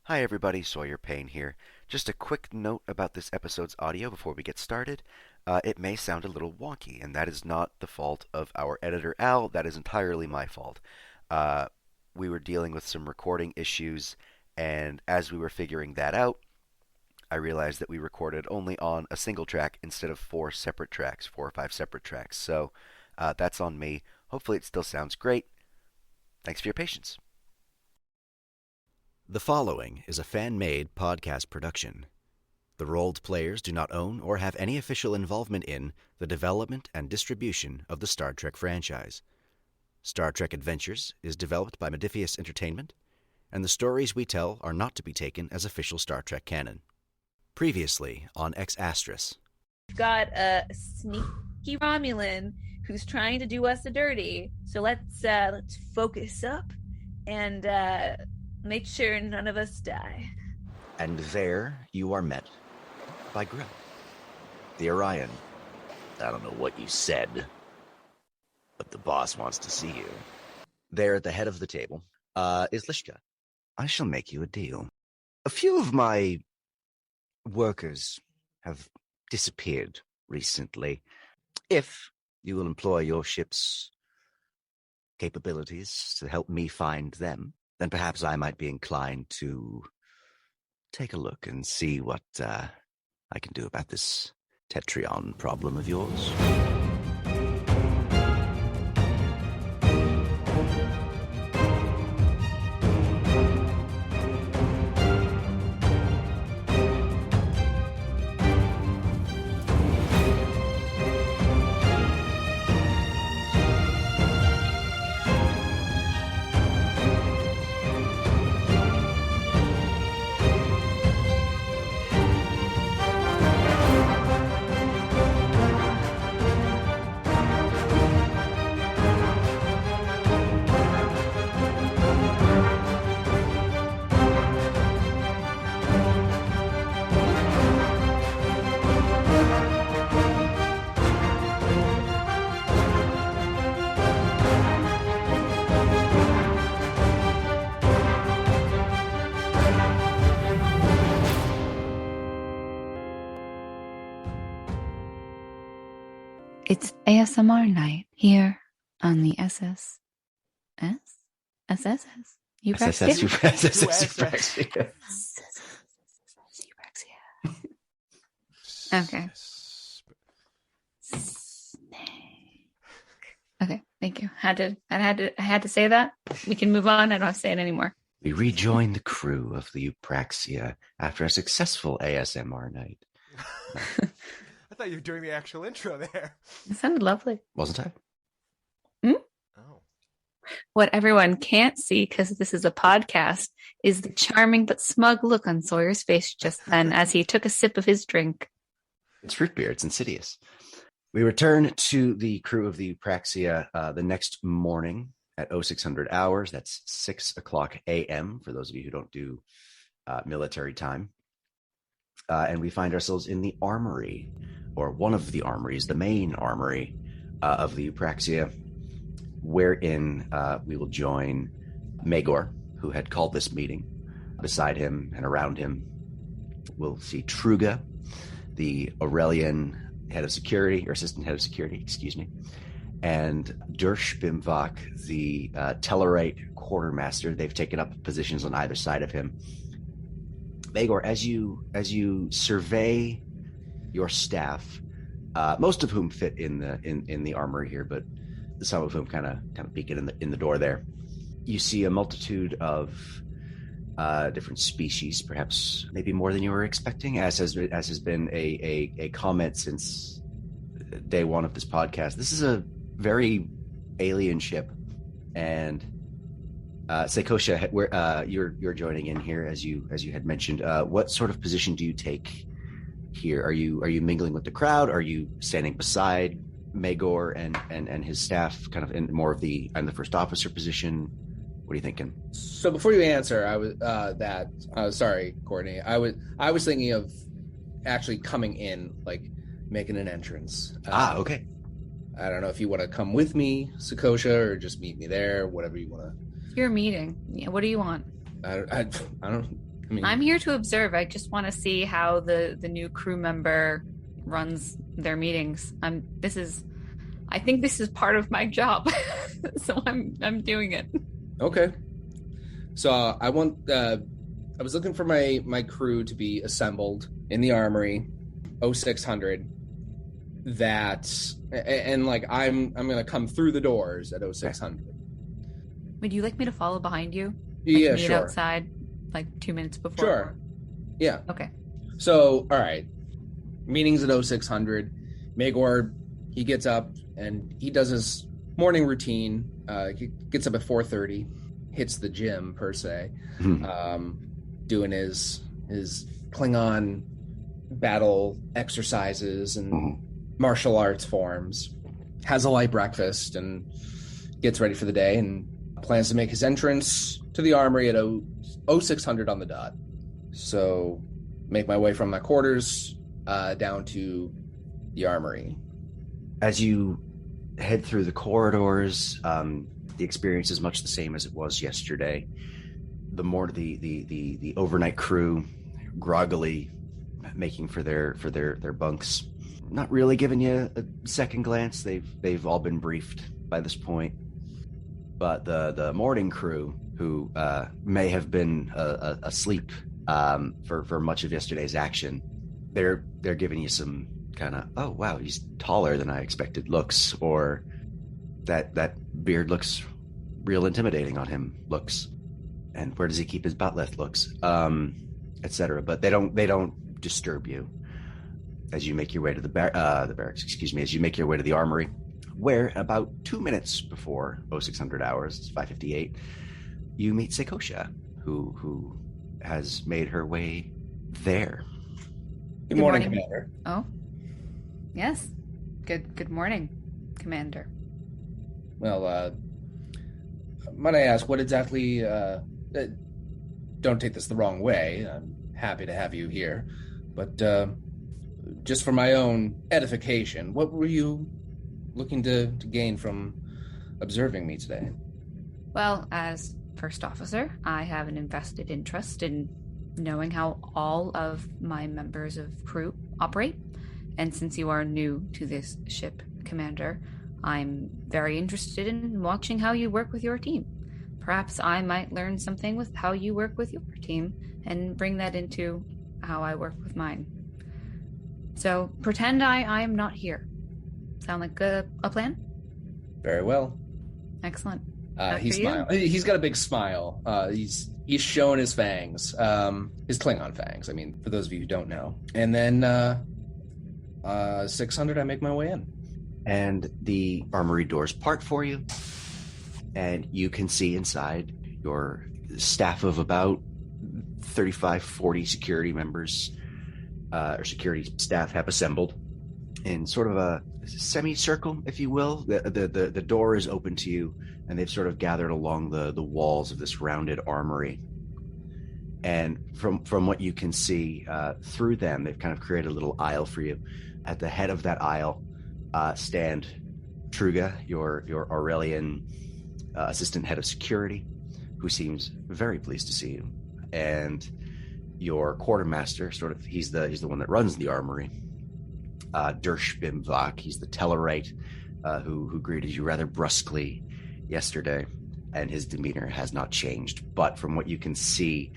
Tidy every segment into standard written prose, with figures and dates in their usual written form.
Hi everybody, Sawyer Paine here. Just a quick note about this episode's audio before we get started. It may sound a little wonky, and that is not the fault of our editor Al, that is entirely my fault. Uh, we were dealing with some recording issues, and as we were figuring that out, I realized that we recorded only on a single track instead of four or five separate tracks. So that's on me. Hopefully it still sounds great. Thanks for your patience. The following is a fan-made podcast production. The Rolde players do not own or have any official involvement in the development and distribution of the Star Trek franchise. Star Trek Adventures is developed by Modiphius Entertainment, and the stories we tell are not to be taken as official Star Trek canon. Previously on Ex Astris. We've got a sneaky Romulan who's trying to do us a dirty, so let's focus up and make sure none of us die. And there you are met by Grell, the Orion. I don't know what you said, but the boss wants to see you. There at the head of the table is Lishka. I shall make you a deal. A few of my workers have disappeared recently. If you will employ your ship's capabilities to help me find them, then perhaps I might be inclined to take a look and see what I can do about this Tetrion problem of yours. It's ASMR night here on the SS. SSS? Eupraxia. Okay. Okay, thank you. I had to say that. We can move on. I don't have to say it anymore. We rejoin the crew of the Eupraxia after a successful ASMR night. I thought you were doing the actual intro there. It sounded lovely. Wasn't I? Oh. What everyone can't see, because this is a podcast, is the charming but smug look on Sawyer's face just then as he took a sip of his drink. It's root beer. It's insidious. We return to the crew of the Eupraxia the next morning at 0600 hours. That's 6 o'clock a.m. for those of you who don't do military time. And we find ourselves in the armory, or one of the armories, the main armory of the Eupraxia, wherein we will join Maegor, who had called this meeting. Beside him and around him, we'll see Truga, the Aurelian head of security, or assistant head of security, excuse me, and Dersh Bimvak, the Tellarite quartermaster. They've taken up positions on either side of him. Maegor, as you survey your staff, most of whom fit in the armory here, but some of whom kind of peek in the door there, you see a multitude of different species, perhaps maybe more than you were expecting, as has been a comment since day one of this podcast. This is a very alien ship, and Seikosha, where you're joining in here, as you had mentioned. What sort of position do you take here? Are you mingling with the crowd? Are you standing beside Maegor and his staff, kind of in more of the I'm the first officer position? What are you thinking? So before you answer, I was sorry, Courtney. I was thinking of actually coming in, like making an entrance. Okay. I don't know if you want to come with me, Seikosha, or just meet me there. Whatever you want to. Your meeting. Yeah, what do you want? I don't. I mean, I'm here to observe. I just want to see how the new crew member runs their meetings. I think this is part of my job, so I'm doing it. okay. So I was looking for my crew to be assembled in the armory, 0600. And like I'm gonna come through the doors at 0600. Would you like me to follow behind you? Yeah, Meet sure. outside, like 2 minutes before. Sure. Yeah. Okay. So, all right. Meetings at 0600. Maegor, he gets up and he does his morning routine. He gets up at 4:30, hits the gym per se, doing his Klingon battle exercises and martial arts forms. Has a light breakfast and gets ready for the day and plans to make his entrance to the armory at 0600 on the dot. So, make my way from my quarters down to the armory. As you head through the corridors, the experience is much the same as it was yesterday. The overnight crew groggily making for their bunks, not really giving you a second glance. They've all been briefed by this point, but the morning crew, who may have been asleep for much of yesterday's action, they're giving you some kind of, oh wow, he's taller than I expected looks, or that beard looks real intimidating on him looks, and where does he keep his butt looks, etc. But they don't disturb you as you make your way to the barracks. As you make your way to the armory, where about 2 minutes before 0600 hours, it's 5:58, you meet Seikosha, who has made her way there. Good morning, Commander. Oh, yes. Good morning, Commander. Well, might I ask, what exactly... don't take this the wrong way. I'm happy to have you here. But just for my own edification, what were you looking to gain from observing me today? Well, as first officer, I have an invested interest in knowing how all of my members of crew operate. And since you are new to this ship, Commander, I'm very interested in watching how you work with your team. Perhaps I might learn something with how you work with your team and bring that into how I work with mine. So pretend I am not here. Sound like a plan? Very well. Excellent. He smiles. He's got a big smile. He's showing his fangs, his Klingon fangs. I mean, for those of you who don't know. And then 600, I make my way in. And the armory doors part for you, and you can see inside. Your staff of about 35, 40 security members or security staff have assembled in sort of a semicircle, if you will. The door is open to you, and they've sort of gathered along the walls of this rounded armory. And from what you can see through them, they've kind of created a little aisle for you. At the head of that aisle stand Truga, your Aurelian assistant head of security, who seems very pleased to see you, and your quartermaster, he's the one that runs the armory, Dersh Bimvak. He's the Tellarite who greeted you rather brusquely yesterday, and his demeanor has not changed. But from what you can see,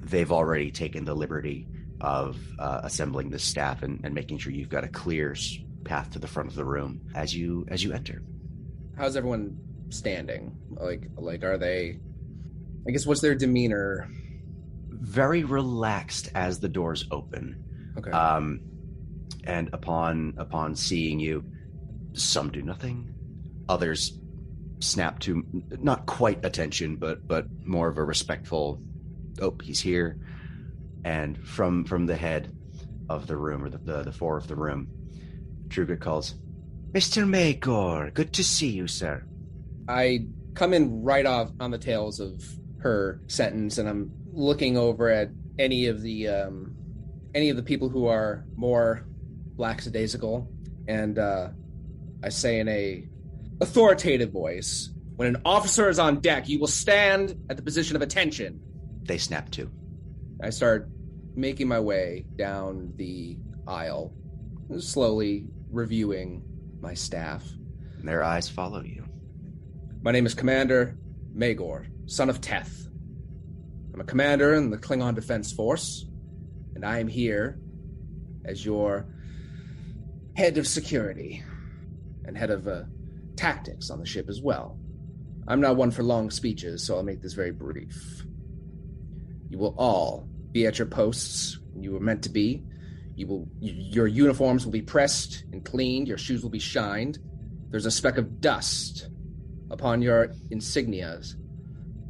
they've already taken the liberty of assembling the staff and making sure you've got a clear path to the front of the room as you enter. How's everyone standing? Like are they... I guess, what's their demeanor? Very relaxed as the doors open. Okay. And upon seeing you, some do nothing. Others snap to not quite attention, but more of a respectful, oh, he's here. And from the head of the room, or the floor of the room, Truga calls, "Mr. Maegor, good to see you, sir." I come in right off on the tails of her sentence, and I'm looking over at any of the people who are more lackadaisical, and I say in a authoritative voice, "When an officer is on deck, you will stand at the position of attention." They snap to. I start making my way down the aisle, slowly reviewing my staff. And their eyes follow you. My name is Commander Maegor, son of Teth. I'm a commander in the Klingon Defense Force, and I am here as your head of security and head of tactics on the ship as well. I'm not one for long speeches, so I'll make this very brief. You will all be at your posts when you were meant to be. Your uniforms will be pressed and cleaned. Your shoes will be shined. There's a speck of dust upon your insignias.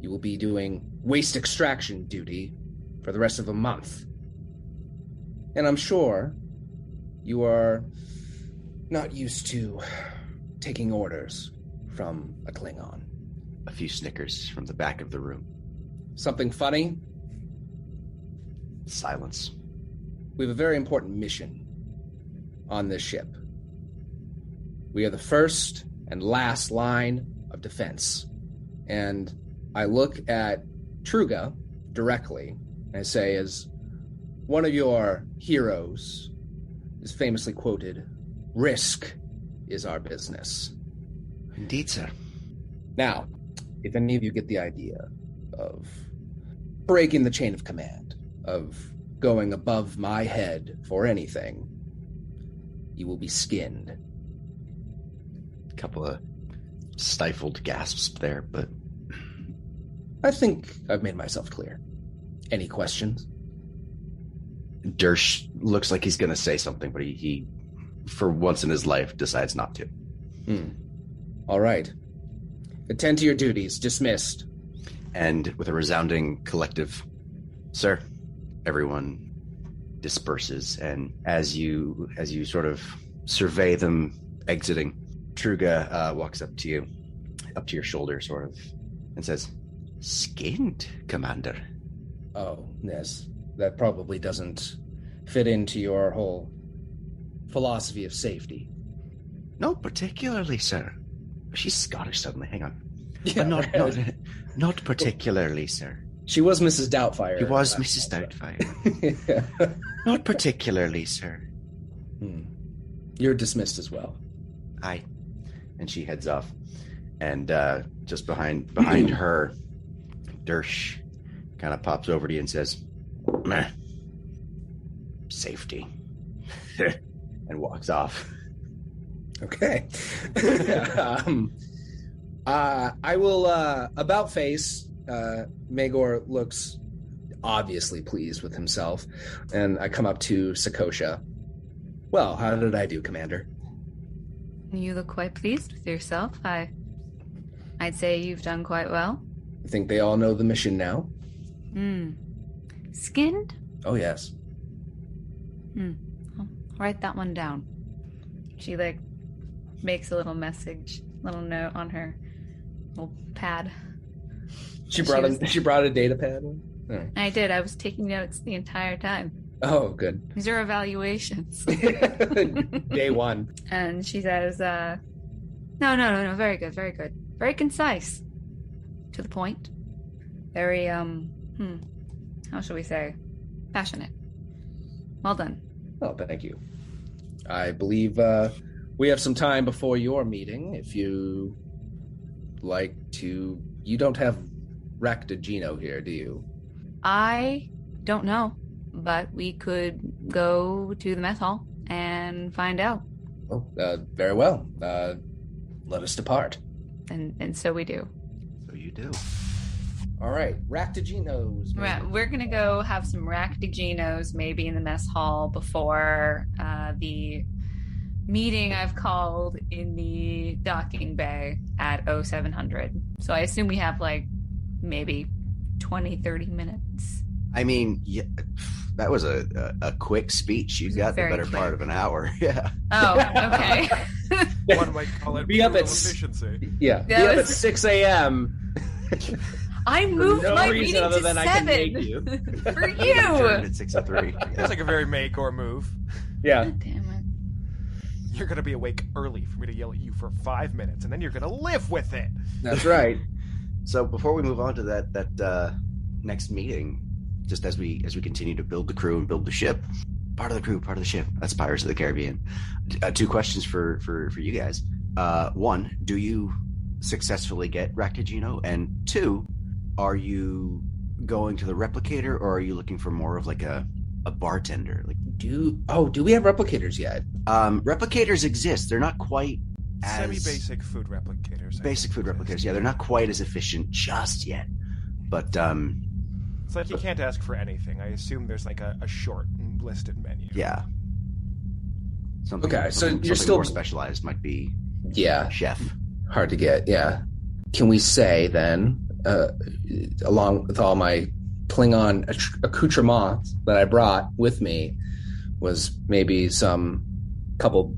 You will be doing waste extraction duty for the rest of a month. And I'm sure you are not used to taking orders from a Klingon. A few snickers from the back of the room. Something funny? Silence. We have a very important mission on this ship. We are the first and last line of defense. And I look at Truga directly, and I say, as one of your heroes is famously quoted, "Risk is our business." Indeed, sir. Now, if any of you get the idea of breaking the chain of command, of going above my head for anything, you will be skinned. A couple of stifled gasps there, but I think I've made myself clear. Any questions? Dersh looks like he's going to say something, but he, for once in his life, decides not to. All right. Attend to your duties. Dismissed. And with a resounding collective, "Sir," everyone disperses, and as you sort of survey them exiting, Truga walks up to you, up to your shoulder, sort of, and says, "Skinned, Commander." Oh, yes. That probably doesn't fit into your whole philosophy of safety. Not particularly, sir. She's Scottish suddenly. Hang on. Yeah, Not particularly, sir. She was Mrs. Doubtfire. She was Mrs. Doubtfire. Yeah. Not particularly, sir. You're dismissed as well. Aye. And she heads off. And just behind her, Dersh kind of pops over to you and says, "Meh. Safety." And walks off. Okay. I will, about face, Maegor looks obviously pleased with himself, and I come up to Seikosha. "Well, how did I do, Commander?" You look quite pleased with yourself. I'd say you've done quite well. I think they all know the mission now. Skinned? Oh, yes. I'll write that one down. She, makes a little note on her little pad. She brought a data pad? Right. I did. I was taking notes the entire time. Oh, good. These are evaluations. Day one. And she says, no, very good, very good. Very concise. To the point. Very, how shall we say? Passionate. Well done. Oh, thank you. I believe we have some time before your meeting. If you like to... You don't have Ractagino here, do you? I don't know, but we could go to the mess hall and find out. Oh, very well. Let us depart. And so we do. So you do. All right, Ractaginos. We're going to go have some Ractaginos maybe in the mess hall before the meeting I've called in the docking bay at 0700. So I assume we have maybe 20, 30 minutes. I mean, yeah, that was a quick speech. You got the better part of an hour. Yeah. Oh, okay. One might call it be up at efficiency. Yeah, be up at 6 a.m. I moved no my reason meeting other to than 7 I can make you. for you. At 6:03. That's like a very Maegor move. Yeah. God damn it. You're going to be awake early for me to yell at you for 5 minutes, and then you're going to live with it. That's right. So before we move on to that next meeting, just as we continue to build the crew and build the ship, part of the crew, part of the ship. That's Pirates of the Caribbean. 2 questions for you guys. 1, do you successfully get Raktajino? And 2, are you going to the replicator, or are you looking for more of like a bartender? Like, do we have replicators yet? Replicators exist. They're not quite as semi-basic food replicators. Basic food replicators. Yeah, they're not quite as efficient just yet. But it's like you can't ask for anything. I assume there's like a short listed menu. Yeah. Something, Okay, so something you're still more specialized might be chef. Hard to get. Yeah. Can we say then, along with all my Klingon accoutrements that I brought with me, was maybe some couple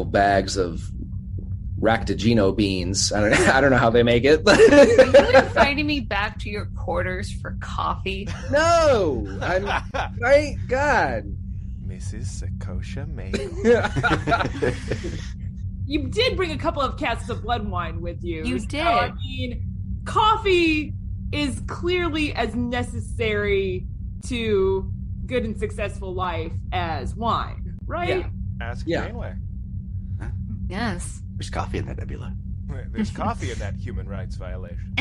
bags of Raktajino beans. I don't know how they make it. Are you inviting me back to your quarters for coffee? No, I'm right. God, Mrs. Seikosha Maegor. You did bring a couple of casks of blood wine with you. You So, did. I mean, coffee is clearly as necessary to good and successful life as wine, right? Yeah. Ask Yeah. Janeway. Yes. There's coffee in that, Nebula. There's coffee in that human rights violation.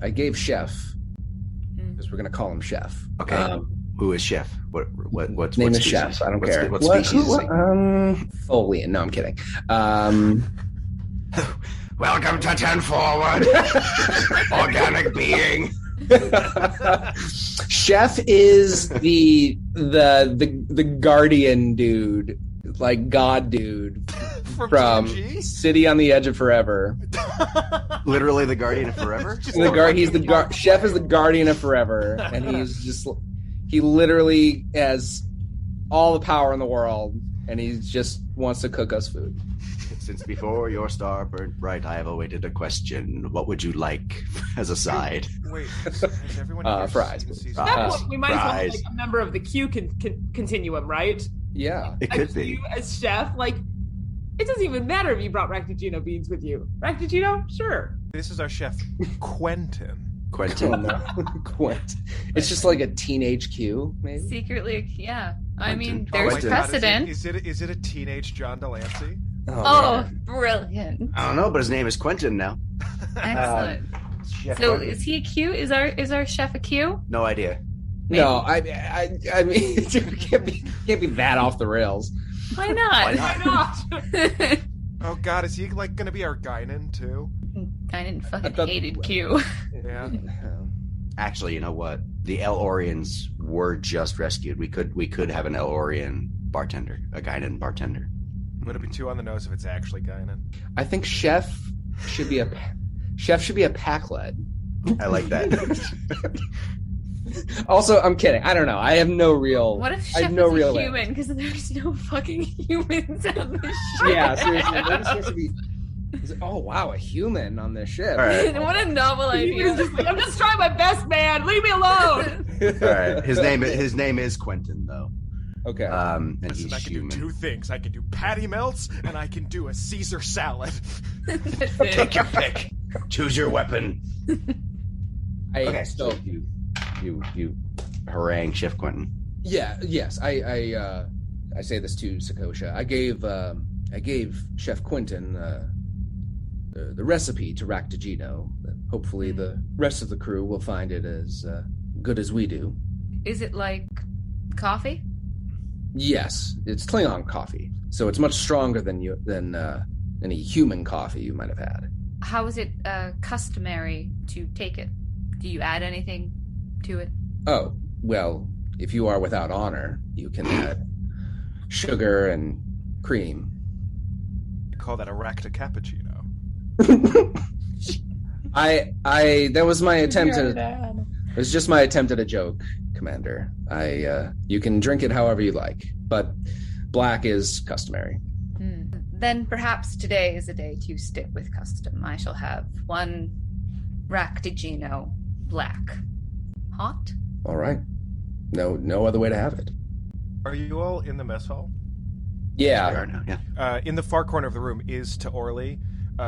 I gave Chef, because we're gonna call him Chef. Okay. Who is chef? What's Name what is species? Chef. I don't care. What species is he? Folian. No, I'm kidding. Welcome to 10 Forward, organic being. Chef is the guardian dude, like God dude from TNG? City on the Edge of Forever. Literally the guardian of forever. Chef is the guardian of forever, and he literally has all the power in the world, and he just wants to cook us food. Since before your star burnt bright, I have awaited a question. What would you like as a side? Wait, has everyone here fries, seen please. season At that one? point, we might as well have, Fries. like, a member of the Q continuum, right? Yeah. It could be. You as chef, like, it doesn't even matter if you brought Raktajino beans with you. Raktajino? Sure. This is our chef, Quentin. Quentin. Quint. It's just like a teenage Q, maybe. Secretly, yeah. I mean, Quentin. there's my God, precedent. Is it a teenage John Delancey? Oh, man. brilliant. I don't know, but his name is Quentin now. Excellent. Chef So Quentin. is he a Q? Is our chef a Q? No idea. No, I mean, it can't be that off the rails. Why not? Why not? Oh God, is he like going to be our Guinan too? I didn't fucking thought- hated Q. Yeah. Actually, you know what? The El Orions were just rescued. We could have an El Orion bartender, a Guinan bartender. Would it be too on the nose if it's actually Guinan? I think Chef should be a pack led. I like that. Also, I'm kidding. I don't know. I have no real. What if I chef have no is a real human? Because there's no fucking humans on the ship. Yeah, seriously. What is supposed to be? Oh wow, a human on this ship. All right. What a novel He idea. was just like, I'm just trying my best, man. Leave me alone. All right. His name is Quentin, though. Okay. And Listen, he's I can human. do 2 things. I can do patty melts, and I can do a Caesar salad. That's it. Take your pick. Choose your weapon. Okay, So so you harangue Chef Quentin. yes, I say this to Seikosha. I gave Chef Quentin the recipe to Raktajino. Hopefully, the rest of the crew will find it as good as we do. Is it like coffee? Yes, it's Klingon coffee, so it's much stronger than any human coffee you might have had. How is it customary to take it? Do you add anything to it? Oh, well, if you are without honor, you can add sugar and cream. You call that a Racta Cappuccino. That was my attempt at it was just my attempt at a joke, Commander. You can drink it however you like, but black is customary. Then perhaps today is a day to stick with custom. I shall have 1 Raktajino black. Hot? All right. No other way to have it. Are you all in the mess hall? We Yeah. are now, yeah. In the far corner of the room is Taorli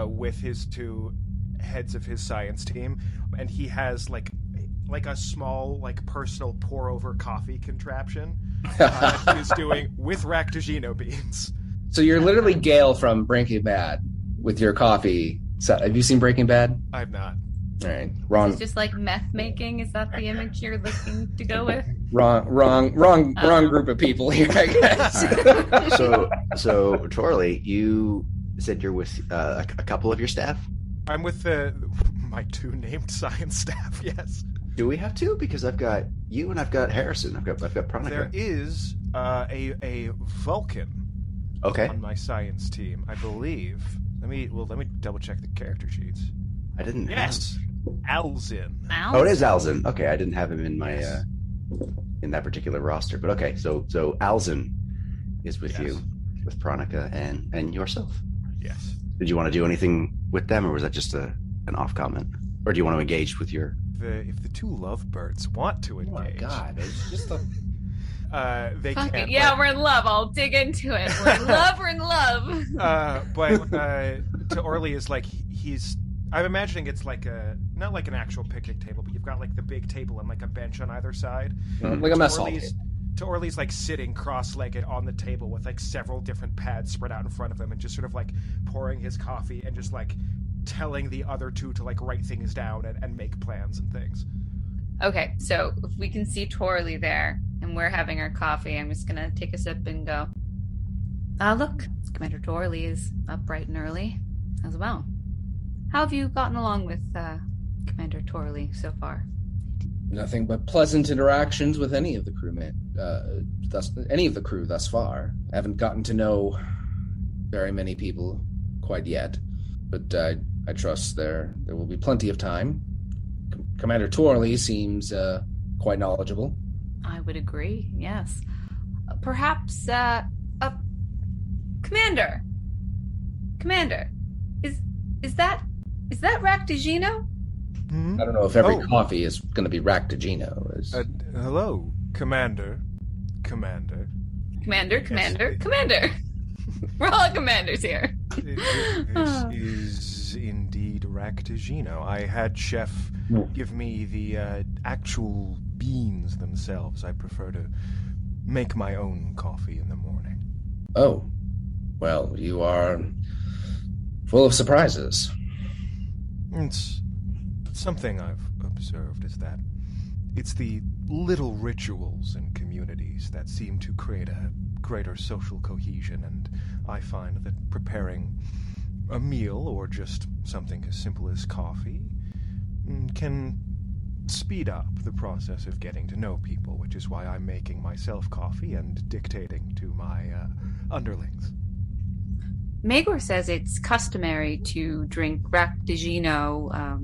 with his 2 heads of his science team, and he has like like a small, like personal pour-over coffee contraption that he is doing with Ractigino beans. So you're literally Gale from Breaking Bad with your coffee. So, have you seen Breaking Bad? I've not. All right, wrong. It's just like meth making. Is that the image you're looking to go with? Wrong group of people here, I guess. Right. So Torley, you said you're with a couple of your staff? I'm with my 2 named science staff, yes. Do we have 2? Because I've got you and I've got Harrison. I've got Pronica. There is a Vulcan on my science team, I believe. Let me double check the character sheets. I didn't. Yes, Alzin. Oh, it is Alzin. Okay, I didn't have him in my in that particular roster, but okay. So Alzin is with you, with Pronica and yourself. Yes. Did you want to do anything with them, or was that just an off comment, or do you want to engage with your? If the 2 lovebirds want to engage. Oh my god, it's just a. They Fuck can't. it. Yeah, we're in love. I'll dig into it. We're in love. We're in love. But to Orly is like he's. I'm imagining it's like not like an actual picnic table, but you've got like the big table and like a bench on either side. Like a mess hall. To Orly's like sitting cross-legged on the table with like several different pads spread out in front of him and just sort of like pouring his coffee and just like telling the other 2 to like write things down and make plans and things. Okay, so if we can see Torley there and we're having our coffee, I'm just gonna take a sip and go, look, Commander Torley is up bright and early as well. How have you gotten along with Commander Torley so far? Nothing but pleasant interactions with any of the crew thus far. I haven't gotten to know very many people quite yet, but I trust there will be plenty of time. Commander Torley seems quite knowledgeable. I would agree, yes. Perhaps, Commander, is that Ractigino? I don't know if every coffee is going to be Ractigino. Hello, Commander. Commander. We're all commanders here. This is indeed Ractigino. I had Chef give me the actual beans themselves. I prefer to make my own coffee in the morning. Oh, well, you are full of surprises. It's something I've observed is that it's the little rituals in communities that seem to create a greater social cohesion, and I find that preparing a meal or just something as simple as coffee can speed up the process of getting to know people, which is why I'm making myself coffee and dictating to my underlings. Maegor says it's customary to drink Ractigino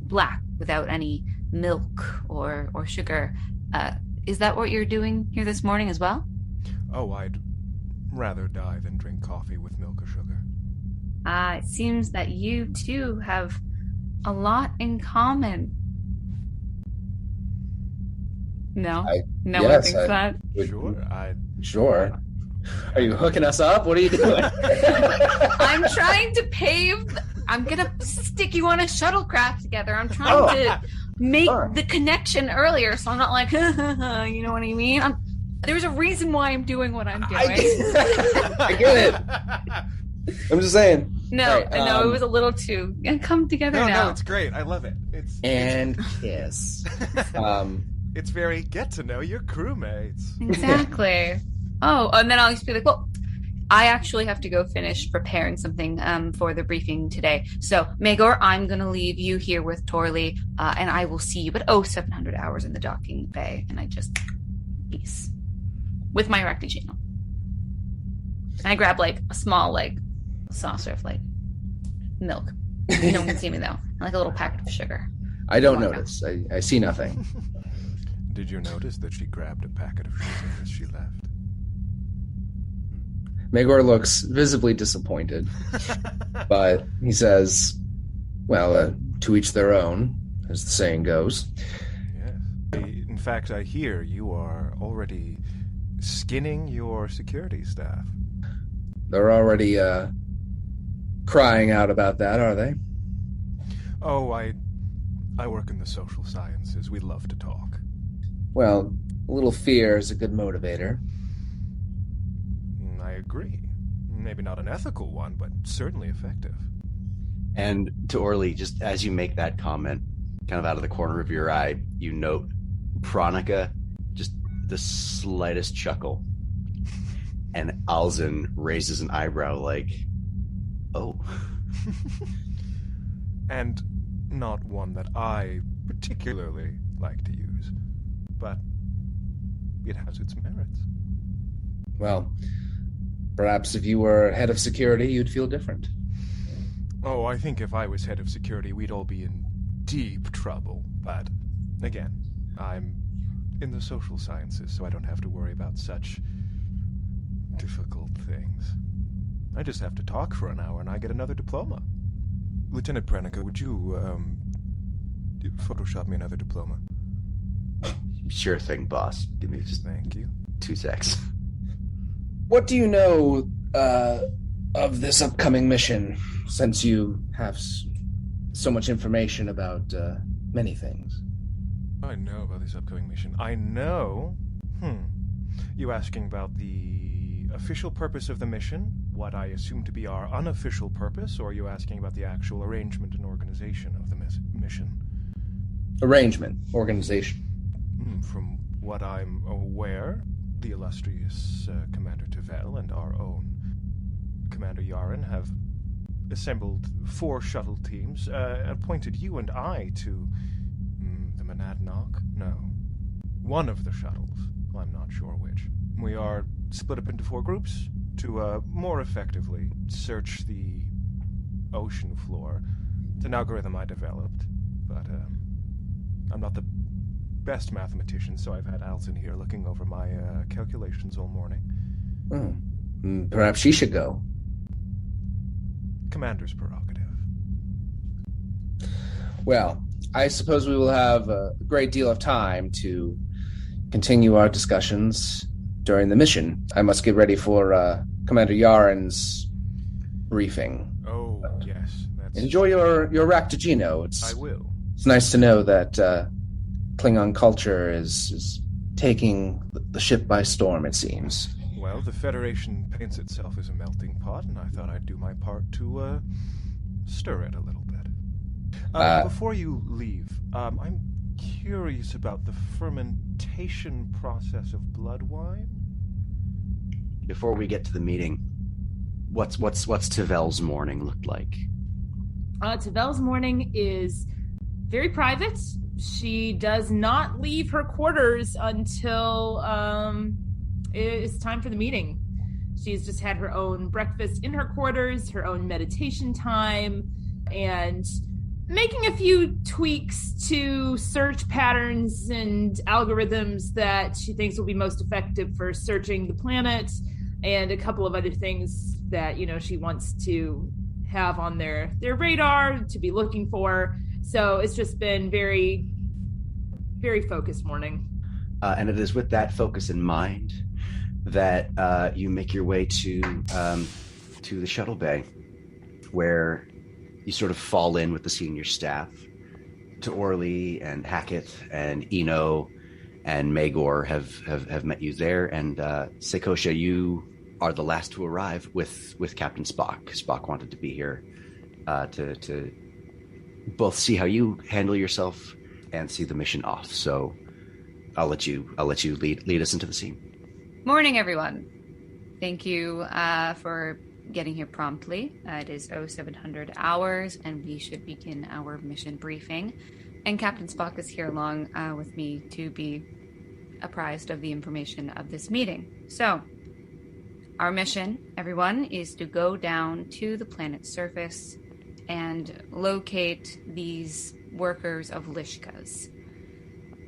black without any milk or sugar. Is that what you're doing here this morning as well? Oh, I'd rather die than drink coffee with milk or sugar. It seems that you two have a lot in common. No? No one thinks that? Sure. Are you hooking us up? What are you doing? I'm trying to I'm going to stick you on a shuttlecraft together. I'm trying to make the connection earlier, so I'm not like, you know what I mean? There's a reason why I'm doing what I'm doing. I get it. I'm just saying. No, it was a little too. Come together now. No, it's great. I love it. And kiss. It's very get to know your crewmates. Exactly. And then I'll just be like, well, I actually have to go finish preparing something for the briefing today. So, Maegor, I'm going to leave you here with Torley, and I will see you at 700 hours in the docking bay. And I just, peace. With my Ractigino. And I grab, a small, saucer of, milk. No one can see me, though. And, a little packet of sugar. I don't notice. I see nothing. Did you notice that she grabbed a packet of sugar as she left? Maegor looks visibly disappointed, but he says, well, to each their own, as the saying goes. Yes. In fact, I hear you are already skinning your security staff. They're already crying out about that, are they? Oh, I work in the social sciences. We love to talk. Well, a little fear is a good motivator. I agree. Maybe not an ethical one, but certainly effective. And to Orly, just as you make that comment, kind of out of the corner of your eye, you note Pronica, just the slightest chuckle. And Alzin raises an eyebrow like, oh. And not one that I particularly like to use, but it has its merits. Well, perhaps if you were head of security, you'd feel different. Oh, I think if I was head of security, we'd all be in deep trouble. But, again, I'm in the social sciences, so I don't have to worry about such difficult things. I just have to talk for an hour and I get another diploma. Lieutenant Pranica, would you, Photoshop me another diploma? Sure thing, boss. Give me just Thank you. 2 secs. What do you know of this upcoming mission, since you have so much information about many things? I know about this upcoming mission. I know... You asking about the official purpose of the mission, what I assume to be our unofficial purpose, or are you asking about the actual arrangement and organization of the mission? Arrangement, organization. From what I'm aware, the illustrious Commander Tavel and our own Commander Yarin have assembled 4 shuttle teams, appointed you and I to the Monadnock? No. One of the shuttles. I'm not sure which. We are split up into 4 groups to more effectively search the ocean floor. It's an algorithm I developed, but I'm not the best mathematician, so I've had Alton here looking over my calculations all morning. Perhaps she should go. Commander's prerogative. Well, I suppose we will have a great deal of time to continue our discussions during the mission. I must get ready for Commander Yarin's briefing. Oh, yes. Enjoy your Raktajino. I will. It's nice to know that Klingon culture is taking the ship by storm, it seems. Well, the Federation paints itself as a melting pot, and I thought I'd do my part to stir it a little bit. Before you leave, I'm curious about the fermentation process of blood wine. Before we get to the meeting, what's Tavel's morning looked like? Tavel's morning is very private. She does not leave her quarters until it's time for the meeting. She's just had her own breakfast in her quarters, her own meditation time, and making a few tweaks to search patterns and algorithms that she thinks will be most effective for searching the planet, and a couple of other things that, she wants to have on their radar to be looking for. So it's just been very, very focused morning. And it is with that focus in mind that you make your way to the shuttle bay, where you sort of fall in with the senior staff. To Orly and Hackett and Eno and Maegor have met you there, and Seikosha, you are the last to arrive with Captain Spock. Spock wanted to be here to both see how you handle yourself and see the mission off. So I'll let you lead us into the scene. Morning, everyone. Thank you for getting here promptly. It is 0700 hours, and we should begin our mission briefing. And Captain Spock is here along with me to be apprised of the information of this meeting. So, our mission, everyone, is to go down to the planet's surface and locate these workers of Lishka's.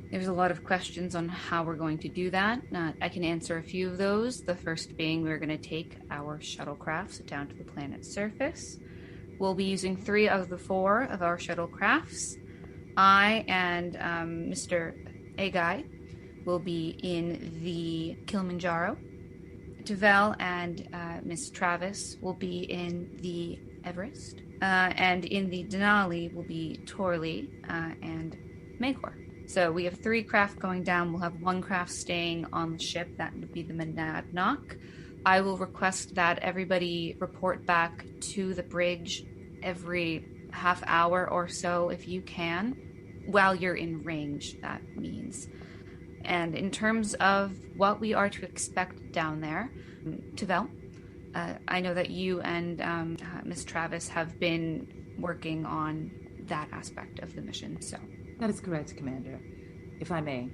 There's a lot of questions on how we're going to do that. I can answer a few of those. The first being we're going to take our shuttlecrafts down to the planet's surface. We'll be using 3 of the 4 of our shuttlecrafts. I and Mr. Agai will be in the Kilimanjaro. Tavel and Miss Travis will be in the Everest. and in the Denali will be Torley and Maegor. So we have 3 craft going down. We'll have 1 craft staying on the ship. That would be the Monadnock. I will request that everybody report back to the bridge every half hour or so if you can, while you're in range, that means. And in terms of what we are to expect down there, Tavel, I know that you and Miss Travis have been working on that aspect of the mission, so... That is correct, Commander. If I may.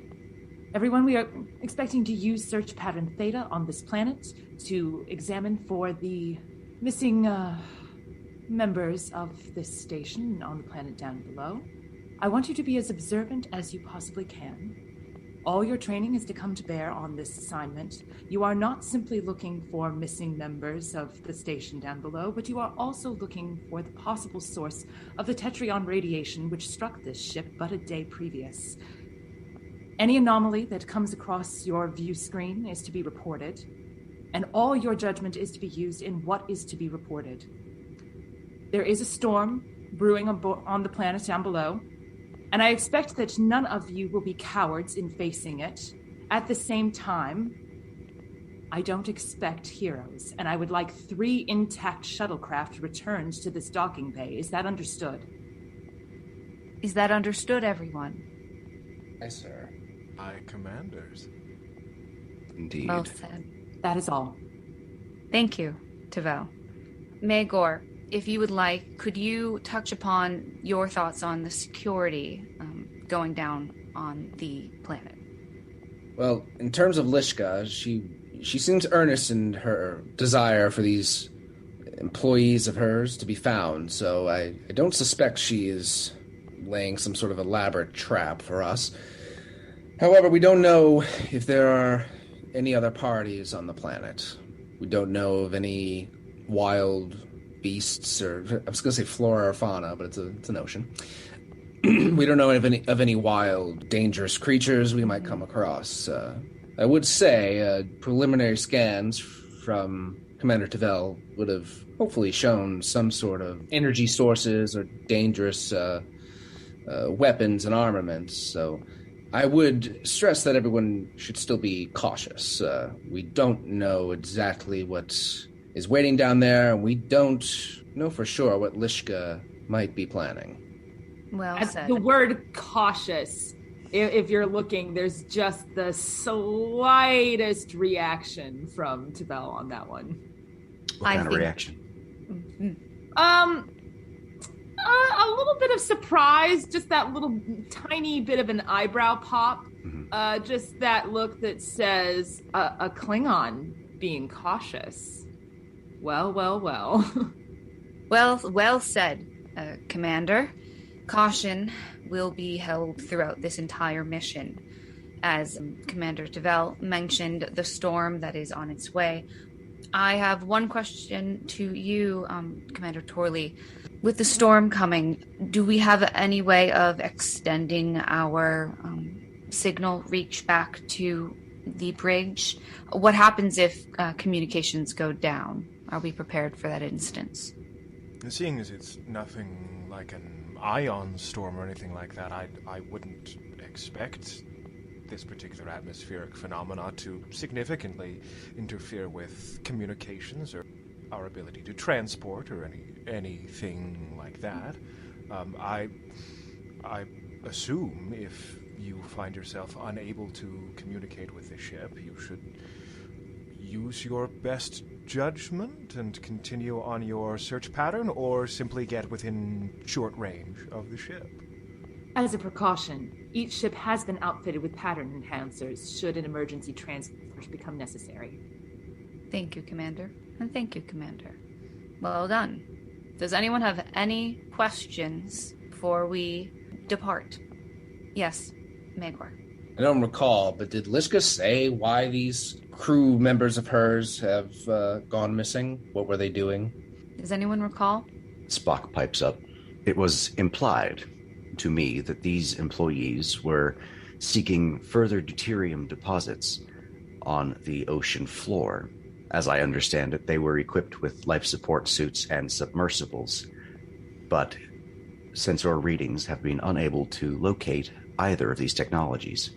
Everyone, we are expecting to use search pattern Theta on this planet to examine for the missing members of this station on the planet down below. I want you to be as observant as you possibly can. All your training is to come to bear on this assignment. You are not simply looking for missing members of the station down below, but you are also looking for the possible source of the Tetrion radiation which struck this ship but a day previous. Any anomaly that comes across your view screen is to be reported, and all your judgment is to be used in what is to be reported. There is a storm brewing on the planet down below, and I expect that none of you will be cowards in facing it. At the same time, I don't expect heroes, and I would like 3 intact shuttlecraft returned to this docking bay. Is that understood? Is that understood, everyone? Aye, sir. Aye, commanders. Indeed. Well said. That is all. Thank you, Tavel. Maegor, if you would like, could you touch upon your thoughts on the security going down on the planet? Well, in terms of Lishka, she seems earnest in her desire for these employees of hers to be found, so I don't suspect she is laying some sort of elaborate trap for us. However, we don't know if there are any other parties on the planet. We don't know of any wild beasts, or I was going to say flora or fauna, but it's an ocean. We don't know of any wild, dangerous creatures we might come across. I would say preliminary scans from Commander Tavel would have hopefully shown some sort of energy sources or dangerous weapons and armaments. So I would stress that everyone should still be cautious. We don't know exactly what is waiting down there, and we don't know for sure what Lishka might be planning. Well said. The word cautious, if you're looking, there's just the slightest reaction from Tavel on that one. What kind of reaction? A little bit of surprise, just that little tiny bit of an eyebrow pop. Mm-hmm. Just that look that says a Klingon being cautious. Well. Well said, Commander. Caution will be held throughout this entire mission. As Commander Tavel mentioned, the storm that is on its way. I have one question to you, Commander Torley. With the storm coming, do we have any way of extending our signal reach back to the bridge? What happens if communications go down? Are we prepared for that instance? Seeing as it's nothing like an ion storm or anything like that, I wouldn't expect this particular atmospheric phenomena to significantly interfere with communications or our ability to transport or anything like that. I assume if you find yourself unable to communicate with the ship, you should use your best judgment and continue on your search pattern, or simply get within short range of the ship. As a precaution, each ship has been outfitted with pattern enhancers should an emergency transport become necessary. Thank you, Commander. And thank you, Commander. Well done. Does anyone have any questions before we depart? Yes, Maegor. I don't recall, but did Lishka say why these crew members of hers have gone missing? What were they doing? Does anyone recall? Spock pipes up. It was implied to me that these employees were seeking further deuterium deposits on the ocean floor. As I understand it, they were equipped with life support suits and submersibles. but sensor readings have been unable to locate either of these technologies.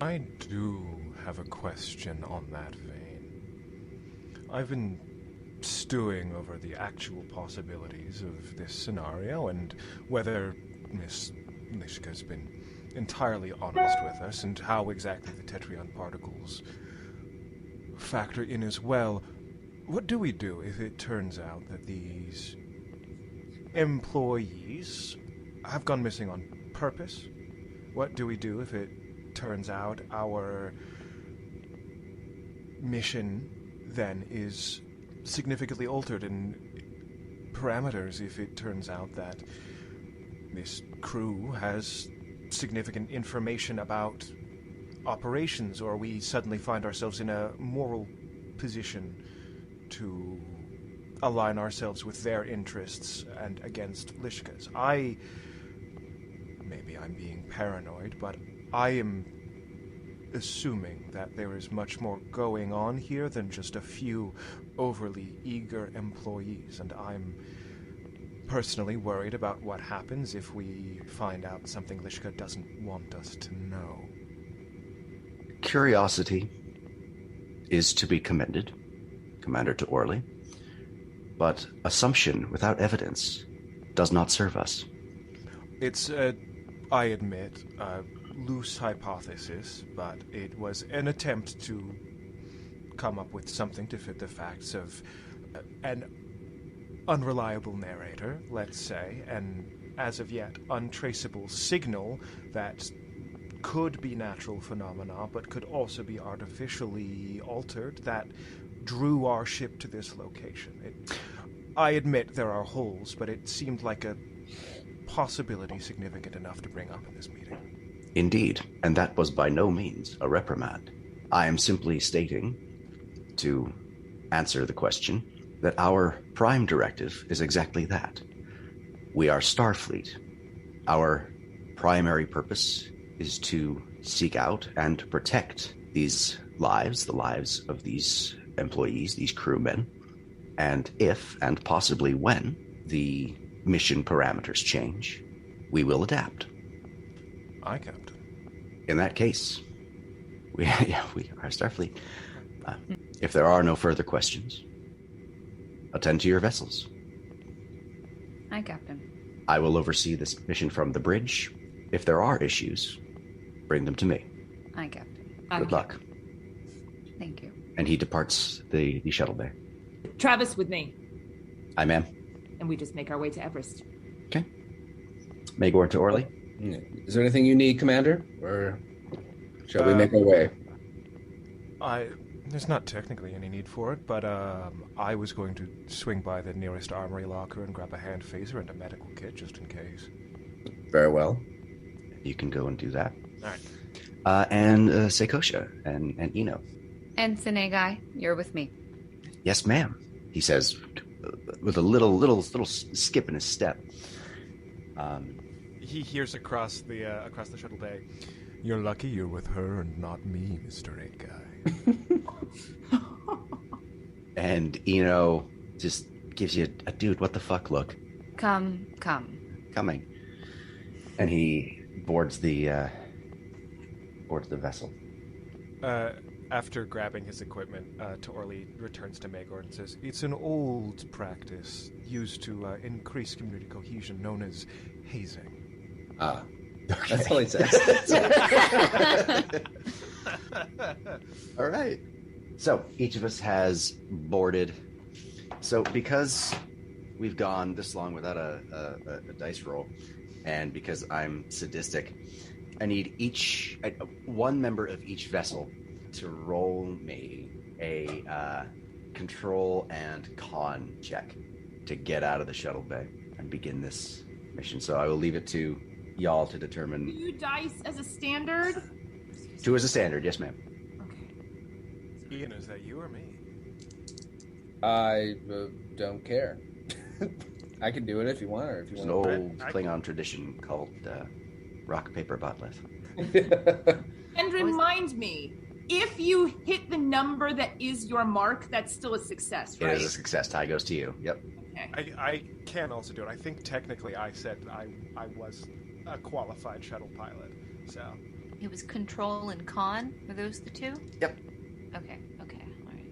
I do have a question on that vein. I've been stewing over the actual possibilities of this scenario and whether Miss Lishka's been entirely honest with us and how exactly the Tetrion particles factor in as well. What do we do if it turns out that these employees have gone missing on purpose? What do we do if it turns out our mission then is significantly altered in parameters, if it turns out that this crew has significant information about operations, or we suddenly find ourselves in a moral position to align ourselves with their interests and against Lishka's? Maybe I'm being paranoid, but I am assuming that there is much more going on here than just a few overly eager employees, and I'm personally worried about what happens if we find out something Lishka doesn't want us to know. Curiosity is to be commended, Commander T'Orley, but assumption without evidence does not serve us. It's I admit, a loose hypothesis, but it was an attempt to come up with something to fit the facts of an unreliable narrator, let's say, and as of yet untraceable signal that could be natural phenomena, but could also be artificially altered, that drew our ship to this location. I admit there are holes, but it seemed like a possibility significant enough to bring up in this meeting. Indeed, and that was by no means a reprimand. I am simply stating, to answer the question, that our prime directive is exactly that. We are Starfleet. Our primary purpose is to seek out and protect these lives, the lives of these employees, these crewmen, and if, and possibly when, the mission parameters change, we will adapt. Aye, Captain. In that case, we are Starfleet. If there are no further questions, attend to your vessels. Aye, Captain. I will oversee this mission from the bridge. If there are issues, bring them to me. Aye, Captain. Good luck. Thank you. And he departs the shuttle bay. Travis with me, Aye, ma'am. and we just make our way to Everest. Okay. Maegor to Orly. Is there anything you need, Commander? Or shall we make our way? There's not technically any need for it, but I was going to swing by the nearest armory locker and grab a hand phaser and a medical kit just in case. Very well. You can go and do that. All right. And Seikosha and Eno. And Sinegai, you're with me. Yes, ma'am, he says with a little skip in his step. He hears across the shuttle bay, "You're lucky you're with her and not me, Mr. 8 Guy." And Eno just gives you a dude, what the fuck look. Come. Coming. And he boards the vessel. After grabbing his equipment, T'Orley returns to Maegor and says, "It's an old practice used to increase community cohesion known as hazing." That's all he says. All right. So each of us has boarded. So because we've gone this long without a dice roll, and because I'm sadistic, I need one member of each vessel to roll me a control and con check to get out of the shuttle bay and begin this mission. So I will leave it to y'all to determine. 2 dice as a standard? 2 as a standard, yes, ma'am. Okay. Ian, is that you or me? I don't care. I can do it if you want, or if you There's an want. old Klingon tradition called rock, paper, botlet. And remind me, if you hit the number that is your mark, that's still a success, It right? is a success. Tie goes to you. Yep. Okay. I can also do it. I think technically I said I was a qualified shuttle pilot. So It was control and con. Were those the two? Yep. Okay. All right.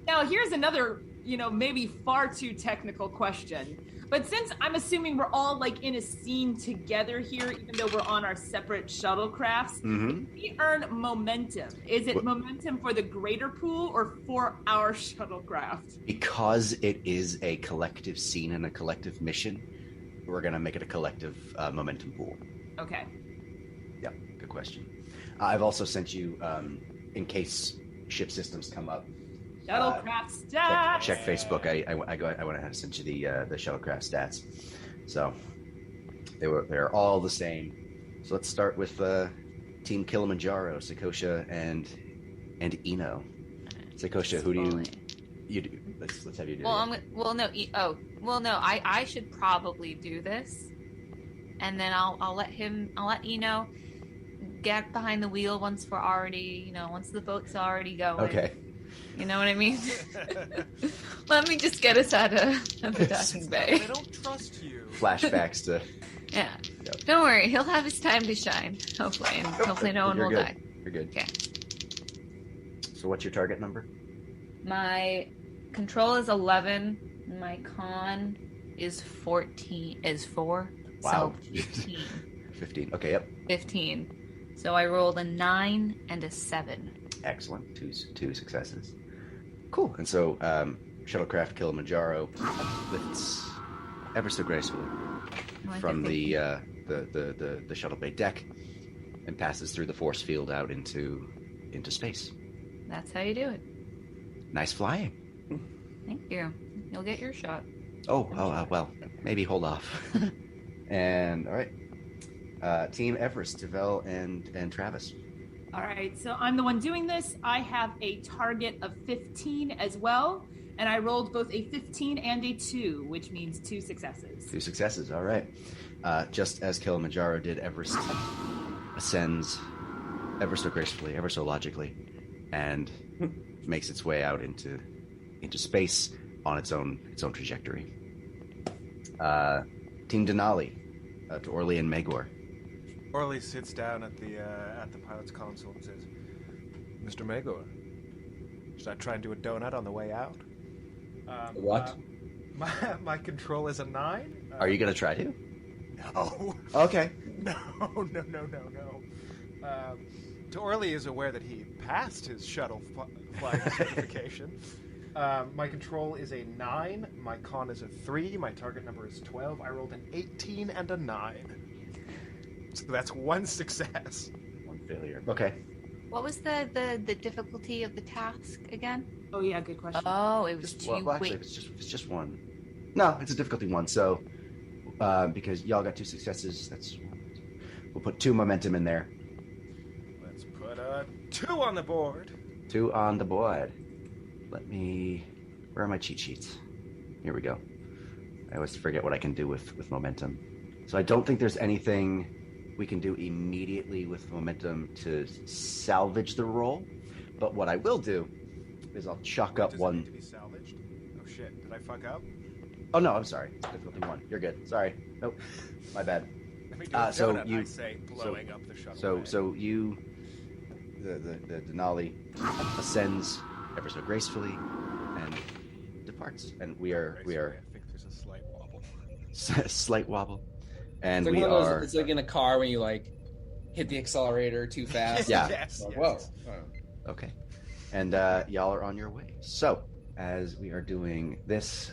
Now, here's another, maybe far too technical question. But since I'm assuming we're all like in a scene together here, even though we're on our separate shuttlecrafts, we earn momentum. Is it momentum for the greater pool or for our shuttlecraft? Because it is a collective scene and a collective mission, we're going to make it a collective momentum pool. Okay. Yeah, good question. I've also sent you, in case ship systems come up, Shuttlecraft stats. check Facebook. I went ahead and sent you the Shuttlecraft stats. So they're all the same. So let's start with Team Kilimanjaro, Seikosha and Eno. Seikosha, who do you do? Let's have you do it. I should probably do this, and then I'll let Eno get behind the wheel once once the boat's already going. Okay. You know what I mean? Let me just get us out of the docking bay. I don't trust you. Flashbacks to. Yeah. Yep. Don't worry, he'll have his time to shine, hopefully, and hopefully no one will die. You're good. Okay. So what's your target number? My control is 11. My con is 4. Wow. So 15. 15. Okay, yep. 15. So I rolled a 9 and a 7. Excellent. Two successes. Cool. And so Shuttlecraft Kilimanjaro lifts ever so gracefully from the shuttle bay deck and passes through the force field out into space. That's how you do it. Nice flying. Thank you. You'll get your shot. Well, maybe hold off. And all right, Team Everest, Devel, and Travis. All right, so I'm the one doing this. I have a target of 15 as well, and I rolled both a 15 and a 2, which means 2 successes. 2 successes, all right. Just as Kilimanjaro did, Everest ascends ever so gracefully, ever so logically, and makes its way out into space on its own trajectory. Team Denali, to Orly and Maegor. Orly sits down at the pilot's console and says, "Mr. Maegor, should I try and do a donut on the way out?" What? My control is a 9. Are you gonna try to? No. Okay. No. To Orly is aware that he passed his shuttle flying certification. My control is a 9. My con is a 3. My target number is 12. I rolled an 18 and a 9. So that's 1 success. 1 failure. Okay. What was the difficulty of the task again? Oh yeah, good question. Oh, it was 2. Well, actually, it's just 1. No, it's a difficulty 1. So, because y'all got 2 successes, we'll put 2 momentum in there. Let's put a 2 on the board. 2 on the board. Where are my cheat sheets? Here we go. I always forget what I can do with momentum. So I don't think there's anything we can do immediately with momentum to salvage the roll. But what I will do is I'll chuck up Does one. It need to be salvaged? Oh shit! Did I fuck up? Oh no, I'm sorry. Difficulty 1. You're good. Sorry. Nope. My bad. Let me do a so donut, you- I say, blowing up the shuttle. So you, the Denali ascends ever so gracefully and departs, and we are I think there's a slight wobble. slight wobble, and It's like we one of those, are it's like in a car when you like hit the accelerator too fast. Yeah. Yes. Like, Yes. whoa. okay, and y'all are on your way. So as we are doing this,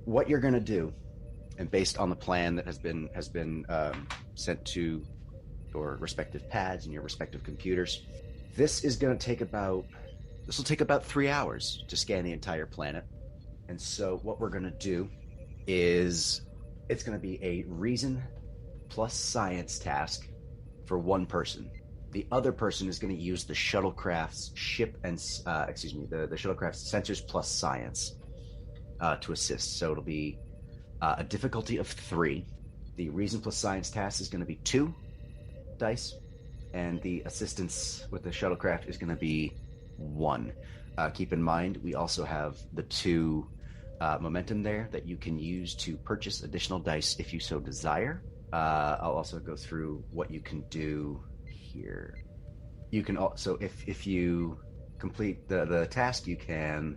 what you're gonna do, and based on the plan that has been sent to your respective pads and your respective computers, this will take about 3 hours to scan the entire planet. And so what we're going to do is it's going to be a reason plus science task for one person. The other person is going to use the shuttlecraft's the shuttlecraft's sensors plus science to assist. So it'll be a difficulty of 3. The reason plus science task is going to be 2 dice, and the assistance with the shuttlecraft is going to be 1. Keep in mind, we also have the 2 momentum there that you can use to purchase additional dice if you so desire. I'll also go through what you can do here. You can also, if you complete the task, you can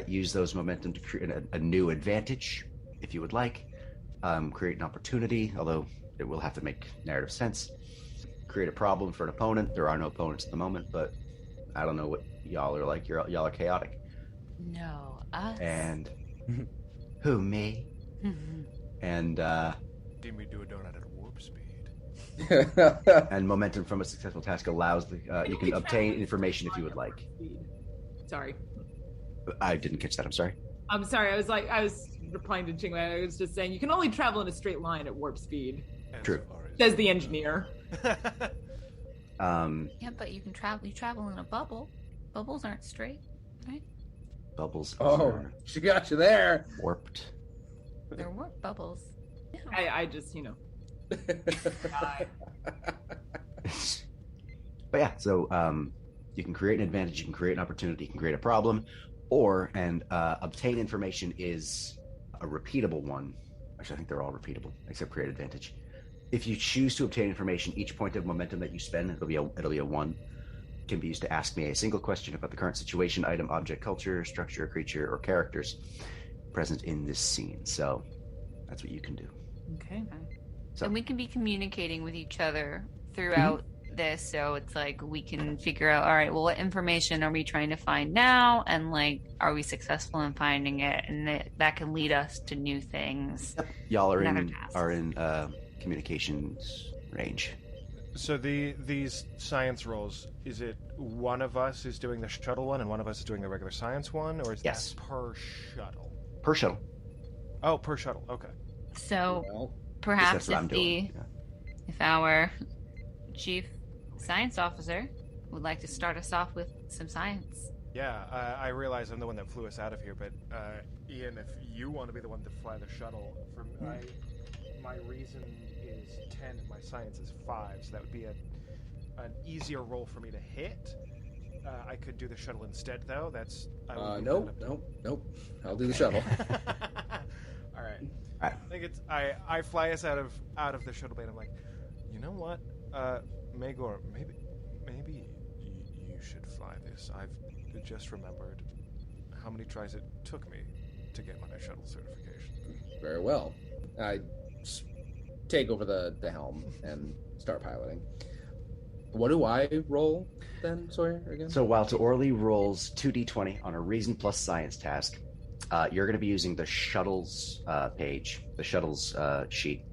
use those momentum to create a new advantage, if you would like. Create an opportunity, although it will have to make narrative sense. Create a problem for an opponent. There are no opponents at the moment, but I don't know what y'all are like. Y'all are chaotic. No, us. And who, me? And Didn't we do a donut at warp speed? and momentum from a successful task allows you can obtain information if you would like. Sorry. I didn't catch that. I'm sorry. I'm sorry. I was replying to Chingwe. I was just saying you can only travel in a straight line at warp speed. True. Says the engineer. Yeah, but you can travel. You travel in a bubble. Bubbles aren't straight, right? Bubbles Oh, are she got you there. warped. They're warp bubbles. Yeah. I just, But yeah, so you can create an advantage, you can create an opportunity, you can create a problem, obtain information is a repeatable one. Actually, I think they're all repeatable, except create advantage. If you choose to obtain information, each point of momentum that you spend, it'll be a 1, can be used to ask me a single question about the current situation, item, object, culture, structure, creature, or characters present in this scene. So that's what you can do. Okay. So, And we can be communicating with each other throughout this, so it's like we can figure out, all right, well, what information are we trying to find now, and like, are we successful in finding it, and that can lead us to new things. yep. Y'all are and other in tasks. Communications range. So these science rolls, is it one of us is doing the shuttle one and one of us is doing the regular science one, or is Yes. that per shuttle? Per shuttle. Oh, per shuttle. Okay. So Well, perhaps That's what I'm doing. if our chief science officer would like to start us off with some science. Yeah, I realize I'm the one that flew us out of here, but Ian, if you want to be the one to fly the shuttle, my reason is 10 and my science is 5, so that would be an easier roll for me to hit. I could do the shuttle instead, though. Nope. I'll do the shuttle. All right. I think it's I fly us out of the shuttle bay, and I'm like, you know what, Maegor, maybe you should fly this. I've just remembered how many tries it took me to get my shuttle certification. Very well. I take over the helm and start piloting. What do I roll then, Sawyer, again? So while Orly rolls 2d20 on a reason plus science task, you're going to be using the shuttle's page, the shuttle's sheet,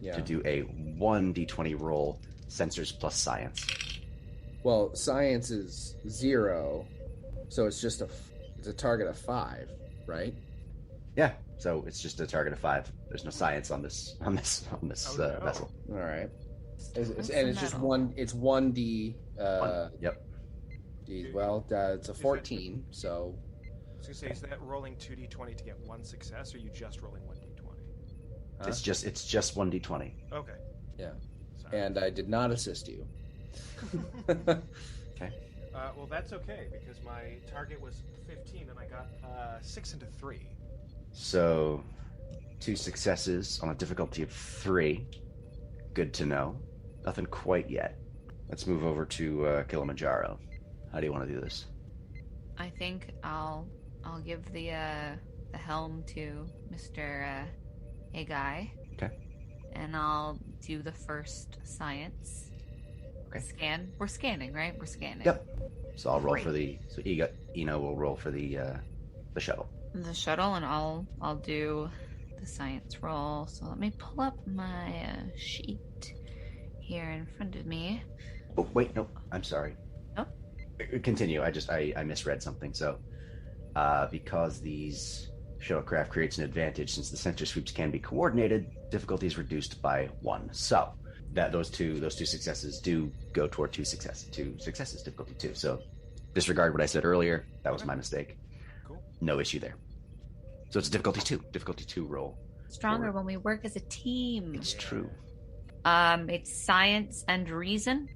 to do a 1d20 roll, sensors plus science. Well, science is 0, so it's just it's a target of 5, right? Yeah, so it's just a target of 5. There's no science on this vessel. All right. It's just one. It's 1d. Yep. D, well, it's a 14. So. I was gonna say, is that rolling 2d20 to get 1 success, or are you just rolling 1d20? Huh? It's just 1d20. Okay. Yeah. Sorry. And I did not assist you. Okay. Well, that's okay because my target was 15, and I got 6 into 3. So 2 successes on a difficulty of 3. Good to know. Nothing quite yet. Let's move over to Kilimanjaro. How do you want to do this? I think I'll give the helm to Mr. Agai. Okay. And I'll do the first science. Okay. Scan. We're scanning, right? We're scanning. Yep. So I'll roll Great. for Eno will roll for the shuttle. The shuttle, and I'll do the science roll. So let me pull up my sheet here in front of me. Oh wait, no, I'm sorry. Oh. Continue. I misread something. So because these shuttlecraft creates an advantage since the sensor sweeps can be coordinated, difficulty is reduced by 1. So that those two successes do go toward 2 successes, difficulty 2. So disregard what I said earlier. That was my mistake. Cool. No issue there. So it's difficulty 2 roll. Stronger when we work as a team. It's true. It's science and reason.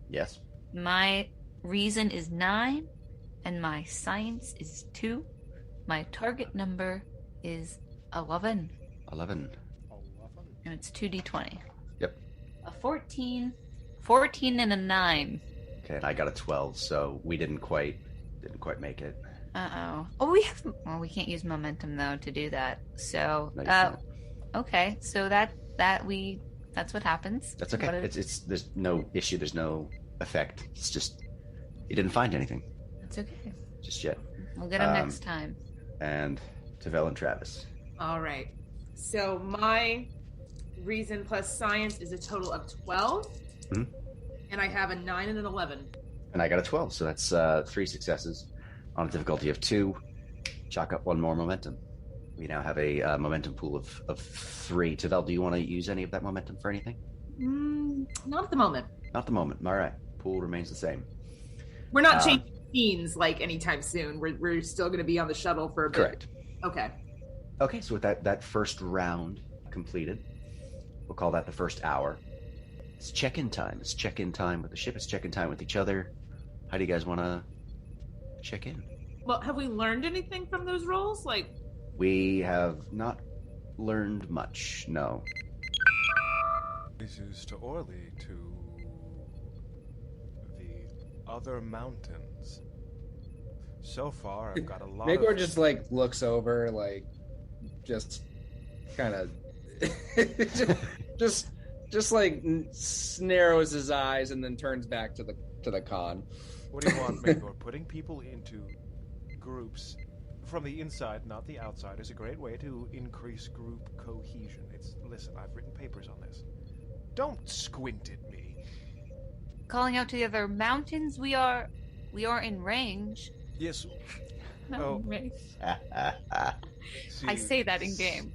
Yes. My reason is 9, and my science is 2. My target number is 11. 11. And it's 2d20. Yep. A 14 and a 9. Okay, and I got a 12, so we didn't quite make it. Uh-oh. Oh, we can't use momentum, though, to do that. So, No, you can't. okay. So that's what happens. That's okay. It's there's no issue. There's no effect. It's just you didn't find anything That's okay. just yet. We'll get them next time. And Tavel and Travis. All right. So my reason plus science is a total of 12. Mhm. And I have a 9 and an 11. And I got a 12, so that's 3 successes on a difficulty of 2. Chalk up 1 more momentum. We now have a momentum pool of 3. Tavel, do you want to use any of that momentum for anything? Not at the moment. Not the moment. All right. Pool remains the same. We're not changing scenes like anytime soon. We're still going to be on the shuttle for a bit. Correct. Okay. Okay, so with that first round completed, we'll call that the first hour. It's check-in time. It's check-in time with the ship. It's check-in time with each other. How do you guys want to check in? Well, have we learned anything from those rolls? Like, We have not learned much, no. This is to Orly, to the other mountains. So far, I've got a lot Maegor of... just looks over, just kind of just narrows his eyes and then turns back to the con. What do you want, Maegor? Putting people into groups from the inside, not the outside, is a great way to increase group cohesion. Listen, I've written papers on this. Don't squint at me. Calling out to the other mountains, we are in range. Yes. No, Oh. range. See, I say that in game.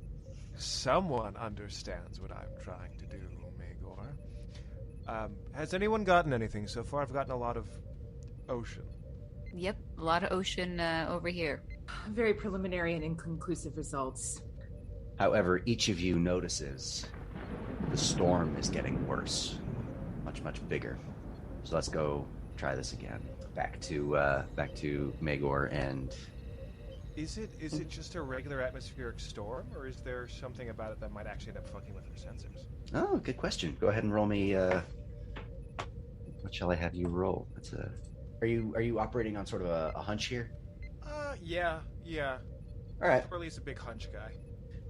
Someone understands what I'm trying to do, Maegor. Has anyone gotten anything so far? I've gotten a lot of ocean. Yep, a lot of ocean over here. very preliminary and inconclusive results. However, each of you notices the storm is getting worse. Much, much bigger. So let's go try this again. Back to Maegor and... Is it just a regular atmospheric storm, or is there something about it that might actually end up fucking with our sensors? Oh, good question. Go ahead and roll me, what shall I have you roll? That's a... Are you operating on sort of a hunch here? Yeah. All right. Orly's a big hunch guy.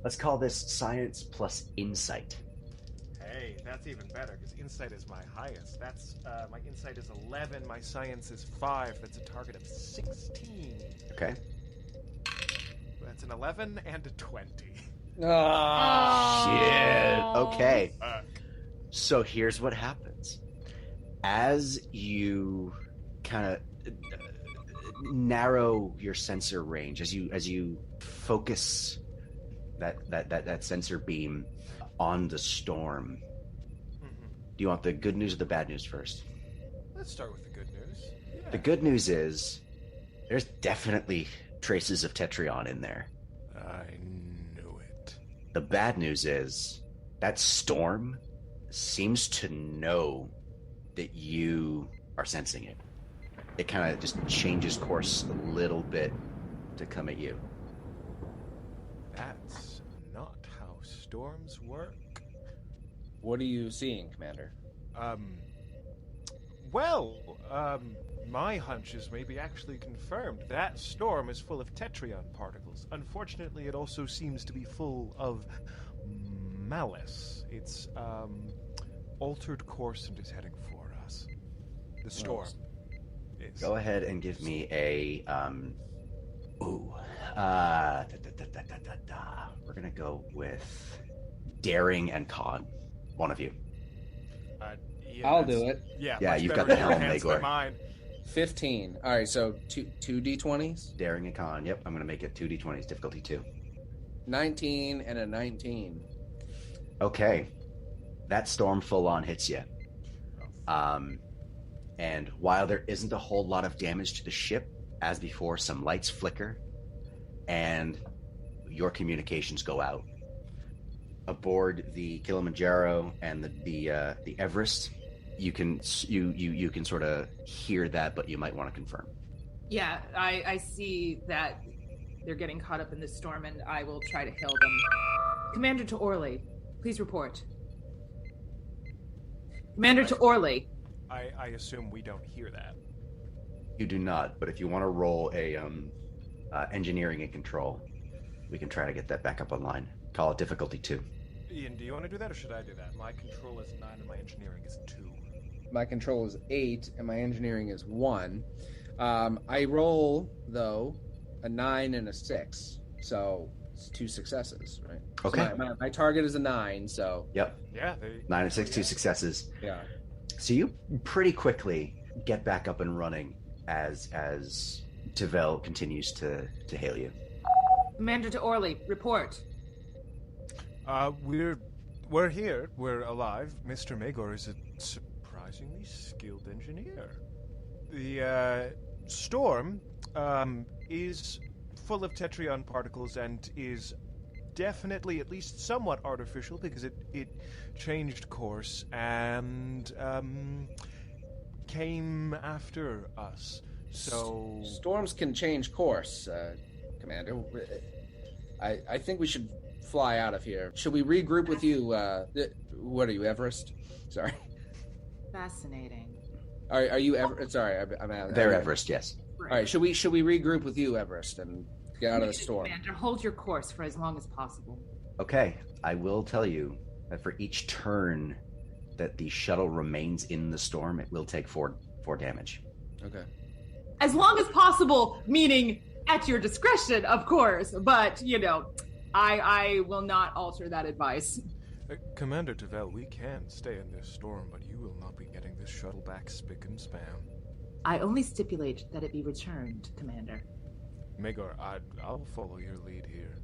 Let's call this science plus insight. Hey, that's even better, because insight is my highest. That's, my insight is 11, my science is 5. That's a target of 16. Okay. That's an 11 and a 20. Shit. Okay. Fuck. So here's what happens. As you kind of narrow your sensor range, as you focus that sensor beam on the storm, do you want the good news or the bad news first? Let's start with the good news. Yeah. The good news is there's definitely traces of Tetrion in there. I knew it. The bad news is that storm seems to know that you are sensing it. It kind of just changes course a little bit to come at you. That's not how storms work. What are you seeing, Commander? My hunches may be actually confirmed. That storm is full of Tetrion particles. Unfortunately, it also seems to be full of malice. It's, altered course and is heading for us. The storm is. Go ahead and give me a, we're gonna go with daring and con. One of you. I'll do it. Yeah, Yeah, much you've better got the in your helm, hands than Maegor. mine. 15. All right, so two d20s. Daring and con. Yep, I'm gonna make it 2d20s, difficulty 2. 19 and a 19. Okay. That storm full on hits you. And while there isn't a whole lot of damage to the ship, as before, some lights flicker and your communications go out. Aboard the Kilimanjaro and the Everest, you can sort of hear that, but you might want to confirm. Yeah, I see that they're getting caught up in this storm, and I will try to hail them. Commander to Orly, please report. Commander to Orly. I assume we don't hear that. You do not, but if you want to roll a engineering and control, we can try to get that back up online. Call it difficulty 2. Ian, do you want to do that, or should I do that? My control is 9 and my engineering is 2. My control is 8 and my engineering is 1. I roll, though, a 9 and a 6, so it's 2 successes, right? Okay. So my target is a 9, so... Yep. Yeah. 9 and 6, 2 successes. Yeah. So you pretty quickly get back up and running as Tavel continues to hail you. Commander to Orly, report. We're here. We're alive. Mr. Maegor is a surprisingly skilled engineer. The storm is full of tetrion particles and is definitely at least somewhat artificial because it changed course and came after us. So Storms can change course, Commander. I think we should fly out of here. Should we regroup with you? What are you, Everest? Sorry. Fascinating. Are you Everest? Sorry, I'm They're Everest, yes. All right, should we regroup with you, Everest, and get out of the storm? Commander, hold your course for as long as possible. Okay, I will tell you that for each turn that the shuttle remains in the storm, it will take 4 damage. Okay. As long as possible, meaning at your discretion, of course. But, I will not alter that advice. Commander Tavel, we can stay in this storm, but you will not be getting this shuttle back spick and span. I only stipulate that it be returned, Commander. Maegor, I'll follow your lead here.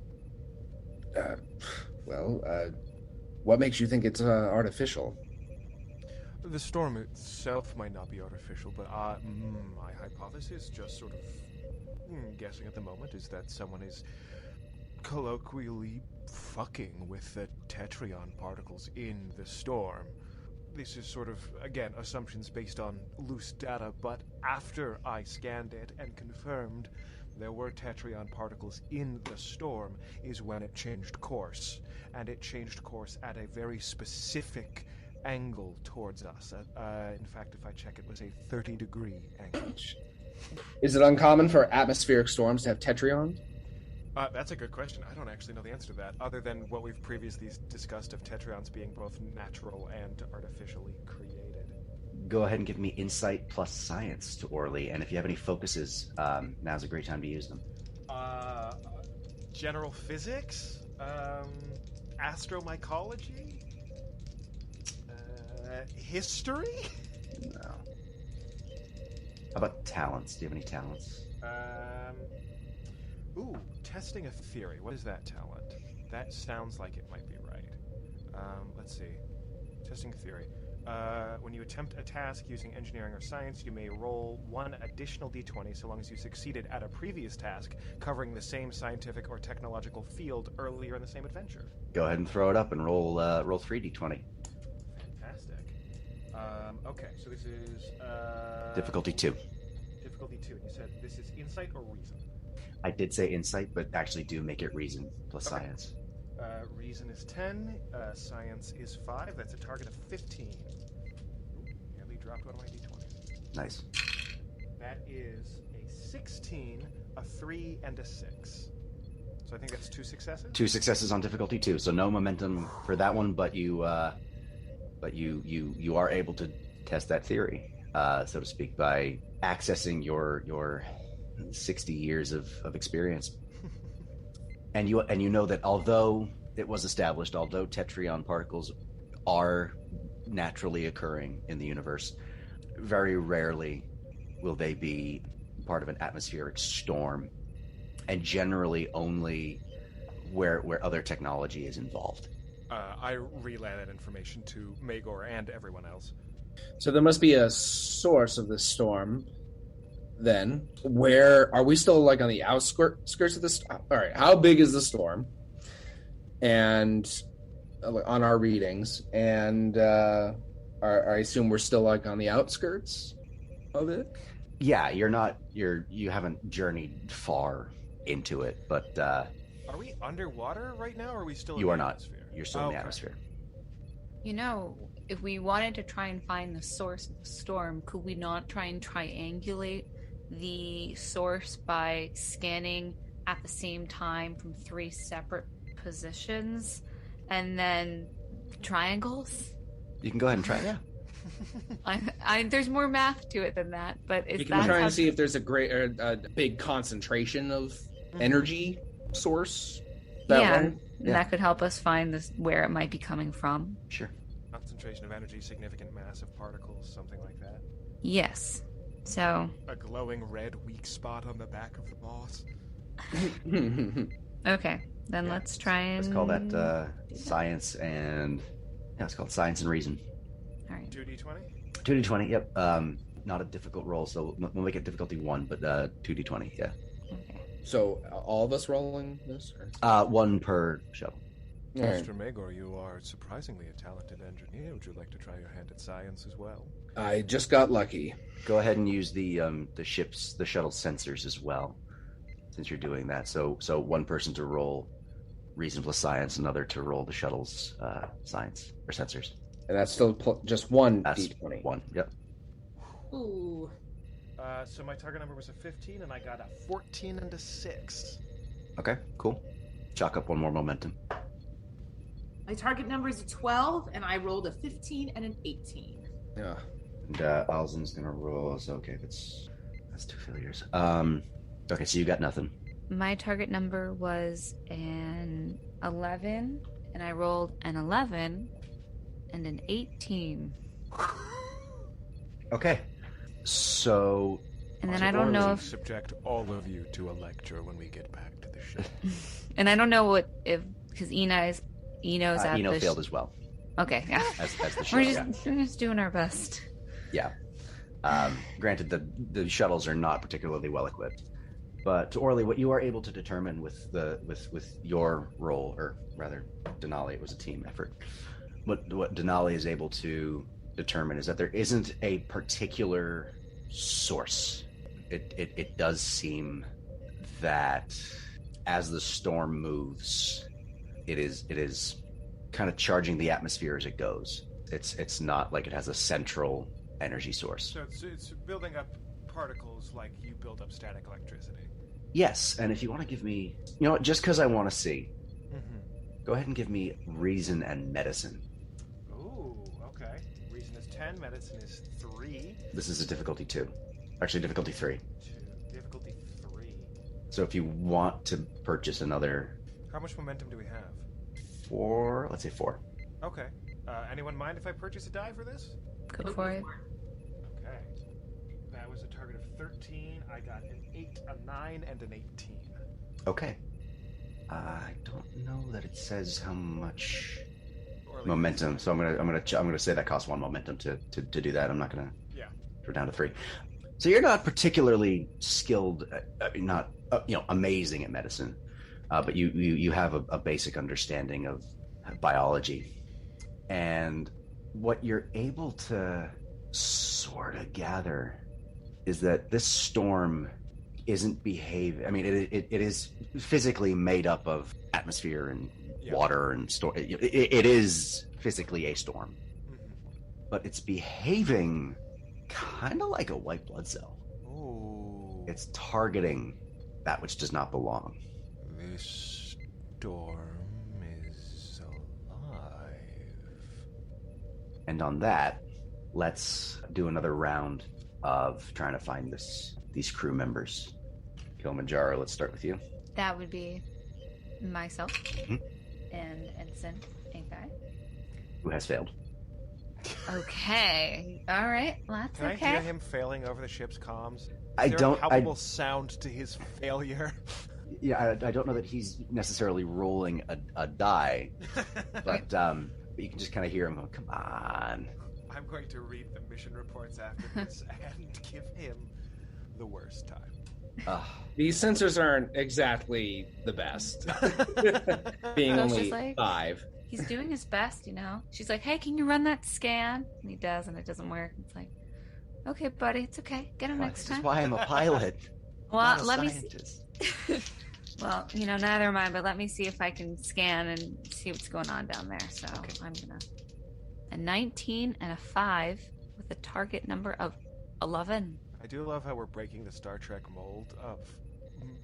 What makes you think it's artificial? The storm itself might not be artificial, but my hypothesis, just sort of guessing at the moment, is that someone is colloquially fucking with the tetrion particles in the storm. This is sort of, again, assumptions based on loose data, but after I scanned it and confirmed there were tetrion particles in the storm is when it changed course. And it changed course at a very specific angle towards us. In fact, if I check, it was a 30-degree angle. Is it uncommon for atmospheric storms to have tetrion? That's a good question. I don't actually know the answer to that, other than what we've previously discussed of tetrions being both natural and artificially created. Go ahead and give me insight plus science to Orly, and if you have any focuses, now's a great time to use them. General physics? Astromycology? History? No. How about talents? Do you have any talents? Testing a theory. What is that talent? That sounds like it might be right. Let's see. Testing theory. When you attempt a task using engineering or science, you may roll 1 additional d20 so long as you succeeded at a previous task covering the same scientific or technological field earlier in the same adventure. Go ahead and throw it up and roll 3 d20. Fantastic. Okay, so this is... Difficulty 2. Difficulty 2. And you said this is insight or reason? I did say insight, but actually do make it reason plus science. Reason is 10, science is 5. That's a target of 15. Nearly dropped one of my d20s. Nice. That is a 16, a 3, and a 6. So I think that's 2 successes? 2 successes on difficulty 2, so no momentum for that one, but you are able to test that theory, so to speak, by accessing your 60 years of experience. And you know that although it was established, although tetrion particles are naturally occurring in the universe, very rarely will they be part of an atmospheric storm, and generally only where other technology is involved. I relay that information to Maegor and everyone else. So there must be a source of this storm. Then, where are we still like on the outskirts of this? All right, how big is the storm? And on our readings, and I assume we're still like on the outskirts of it. Yeah, you haven't journeyed far into it, but Are we underwater right now, or are we still you in are the not. atmosphere? You're still in the atmosphere. You know, if we wanted to try and find the source of the storm, could we not try and triangulate the source by scanning at the same time from 3 separate positions and then triangles? You can go ahead and try. Yeah. There's more math to it than that, but You can try and see if there's a big concentration of energy source. And that could help us find where it might be coming from. Sure. Concentration of energy, significant mass of particles, something like that. Yes. So. A glowing red weak spot on the back of the boss. Okay, then let's try and. Let's call that science and. Yeah, it's called science and reason. All right. 2d20? 2d20. Yep. Not a difficult roll, so we'll make it difficulty 1, but 2d20. Yeah. Okay. So all of us rolling this? Or? 1 per shuttle. All right. Mr. Maegor, you are surprisingly a talented engineer. Would you like to try your hand at science as well? I just got lucky. Go ahead and use the shuttle sensors as well, since you're doing that. So one person to roll reason plus science, another to roll the shuttle's science or sensors. And that's still just one That's d20. 1. Yep. Ooh. So my target number was a 15, and I got a 14 and a 6. Okay. Cool. Chalk up 1 more momentum. My target number is a 12, and I rolled a 15 and an 18. Yeah. And Alzen's gonna roll. So okay, that's 2 failures. Okay, so you got nothing. My target number was an 11, and I rolled an 11 and an 18. Okay. So. And then I don't know if. Subject all of you to a lecture when we get back to the ship. And I don't know because Eno's at Eno the. failed as well. Okay, yeah. As the We're shuttle. we're just doing our best. Yeah. Granted, the shuttles are not particularly well equipped, but Orly, what you are able to determine with your role, or rather, Denali, it was a team effort. What Denali is able to determine is that there isn't a particular source. It does seem that as the storm moves, it is kind of charging the atmosphere as it goes. It's not like it has a central energy source. So it's building up particles like you build up static electricity. Yes, and if you want to give me, just because I want to see, go ahead and give me reason and medicine. Ooh, okay. Reason is 10, medicine is 3. This is a difficulty 2. Actually, difficulty 3. 2. Difficulty 3. So if you want to purchase another... How much momentum do we have? 4, let's say 4. Okay. Anyone mind if I purchase a die for this? Go for it. Okay. That was a target of 13. I got an 8, a 9, and an 18. Okay. I don't know that it says how much Or momentum, so I'm gonna say that costs 1 momentum to do that. I'm not gonna go down to 3. So you're not particularly skilled, not amazing at medicine, but you have a basic understanding of biology, and what you're able to sort of gather is that this storm isn't behaving. I mean, it is physically made up of atmosphere and water and storm. It is physically a storm, but it's behaving kind of like a white blood cell. Ooh. It's targeting that which does not belong. This storm is alive. And on that, let's do another round of trying to find these crew members. Kilimanjaro, let's start with you. That would be myself Mhm. and Ensign Inkai. Who has failed? Okay. All right. That's Can I okay. hear him failing over the ship's comms? Is I there don't- a palpable sound to his failure? Yeah, I don't know that he's necessarily rolling a die, but you can just kind of hear him go, come on. I'm going to read the mission reports after this and give him the worst time. These sensors aren't exactly the best. Being So only she's like- 5. He's doing his best, She's like, hey, can you run that scan? And he does, and it doesn't work. It's like, okay, buddy, it's okay. Get him next This time. is why I'm a pilot. Well, not a let me scientist. Well, neither am I, but let me see if I can scan and see what's going on down there. So I'm gonna... A 19 and a 5 with a target number of 11. I do love how we're breaking the Star Trek mold of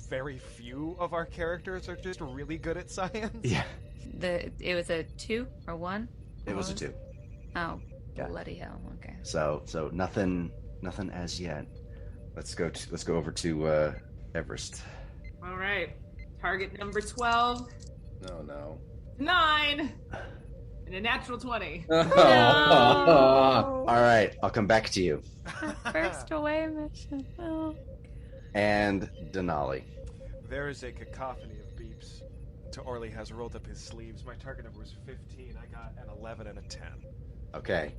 very few of our characters are just really good at science. Yeah. It was a 2 or 1? It was a 2. Oh, Yeah. bloody hell. Okay. So nothing as yet. Let's go over to Everest. All right. Target number 12. No. 9. And a natural 20. All right, I'll come back to you. First away mission. Oh. And Denali. There is a cacophony of beeps. Orly has rolled up his sleeves. My target number was 15. I got an 11 and a 10. Okay.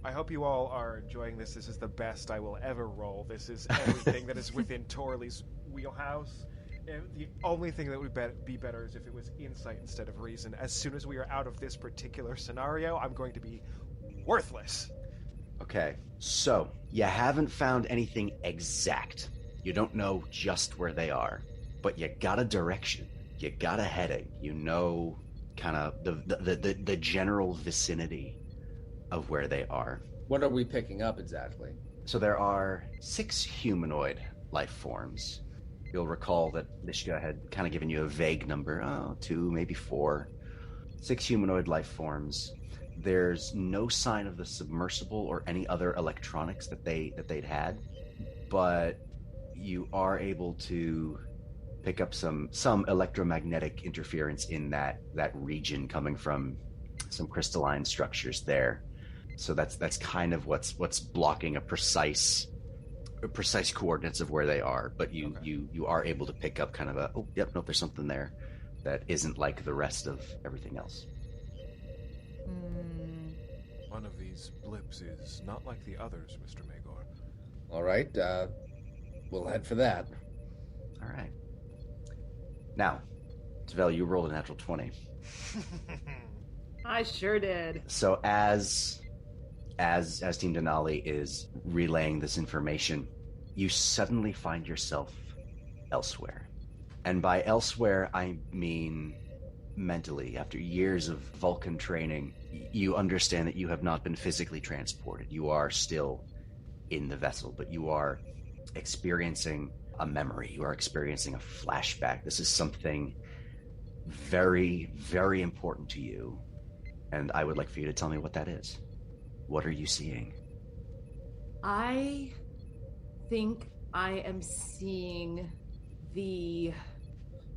I hope you all are enjoying this. This is the best I will ever roll. This is everything that is within Torley's wheelhouse. And the only thing that would be better is if it was insight instead of reason. As soon as we are out of this particular scenario, I'm going to be worthless. Okay, so you haven't found anything exact. You don't know just where they are, but you got a direction. You got a heading. You know kind of the general vicinity of where they are. What are we picking up exactly? So there are 6 humanoid life forms. You'll recall that Lishka had kind of given you a vague number, 2, maybe 4. 6 humanoid life forms. There's no sign of the submersible or any other electronics that they'd had, but you are able to pick up some electromagnetic interference in that region coming from some crystalline structures there. So that's kind of what's blocking a precise coordinates of where they are, but you are able to pick up kind of there's something there that isn't like the rest of everything else. One of these blips is not like the others, Mr. Maegor. All right, we'll head for that. All right. Now, Tavel, you rolled a natural 20. I sure did. So as Team Denali is relaying this information, you suddenly find yourself elsewhere. And by elsewhere, I mean mentally. After years of Vulcan training, you understand that you have not been physically transported. You are still in the vessel, but you are experiencing a memory. You are experiencing a flashback. This is something very, very important to you. And I would like for you to tell me what that is. What are you seeing? I think I am seeing I'm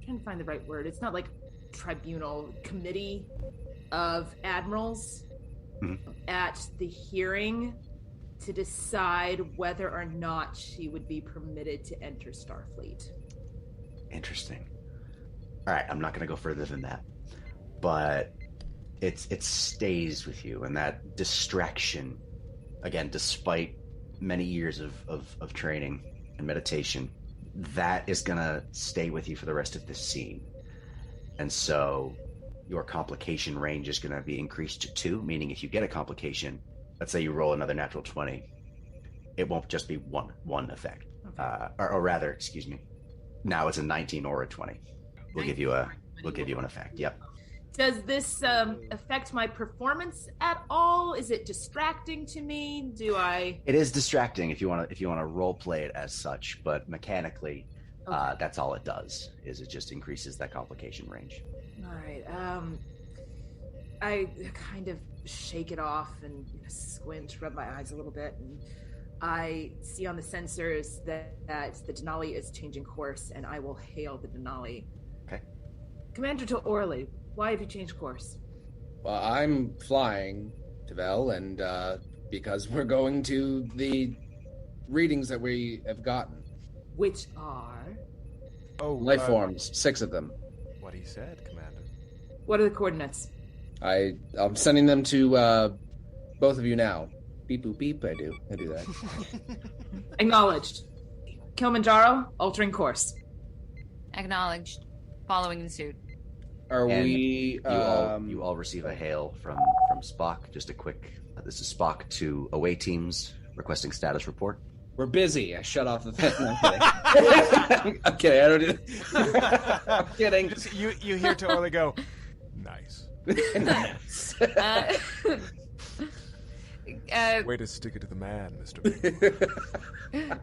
trying to find the right word. It's not like tribunal, committee of admirals at the hearing to decide whether or not she would be permitted to enter Starfleet. Interesting. All right, I'm not going to go further than that. But it stays with you, and that distraction, again, despite many years of training and meditation, that is going to stay with you for the rest of this scene. And so your complication range is going to be increased to 2, meaning if you get a complication, let's say you roll another natural 20, it won't just be one effect. Okay. Or rather, excuse me, now it's a 19 or a 20. We'll give you an effect. Yep. Does this affect my performance at all? Is it distracting to me? It is distracting if you want to role play it as such, but mechanically, okay. That's all it does. Is it just increases that complication range. All right. I kind of shake it off and squint, rub my eyes a little bit, and I see on the sensors that the Denali is changing course, and I will hail the Denali. Okay. Commander to Orly. Why have you changed course? Well, I'm flying, Tavel, and because we're going to the readings that we have gotten. Which are? Life forms, 6 of them. What he said, Commander. What are the coordinates? I'm sending them to both of you now. Beep, boop, beep, I do that. Acknowledged. Kilimanjaro, altering course. Acknowledged. Following the suit. You all receive a hail from Spock. Just a quick. This is Spock to away teams requesting status report. We're busy. I shut off the fan. No, I'm kidding. I'm kidding. I don't do I'm kidding. You hear Torley go, nice. Way to stick it to the man, Mr. Maegor.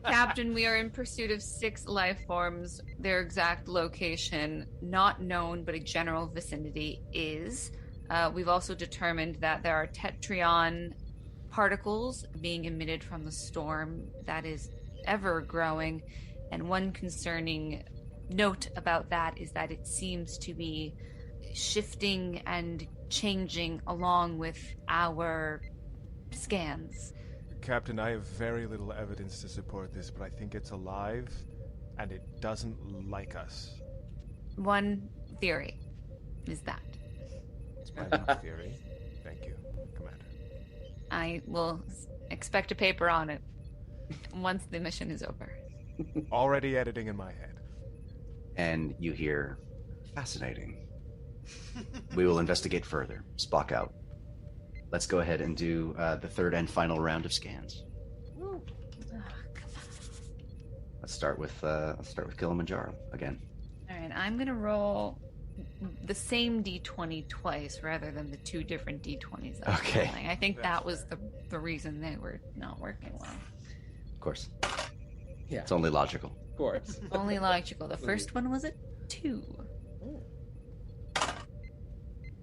Captain, we are in pursuit of 6 life forms. Their exact location, not known, but a general vicinity is. We've also determined that there are tetryon particles being emitted from the storm that is ever growing. And one concerning note about that is that it seems to be shifting and changing along with our scans. Captain, I have very little evidence to support this, but I think it's alive, and it doesn't like us. One theory is that. It's my own theory. Thank you, Commander. I will expect a paper on it once the mission is over. Already editing in my head. And you hear, fascinating. We will investigate further. Spock out. Let's go ahead and do the third and final round of scans. Let's start with Kilimanjaro again. All right, I'm gonna roll the same d20 twice rather than the 2 different d20s. Okay. Rolling. I think that was the reason they were not working well. Of course. Yeah, It's only logical. of course. Only logical. The first one was a 2.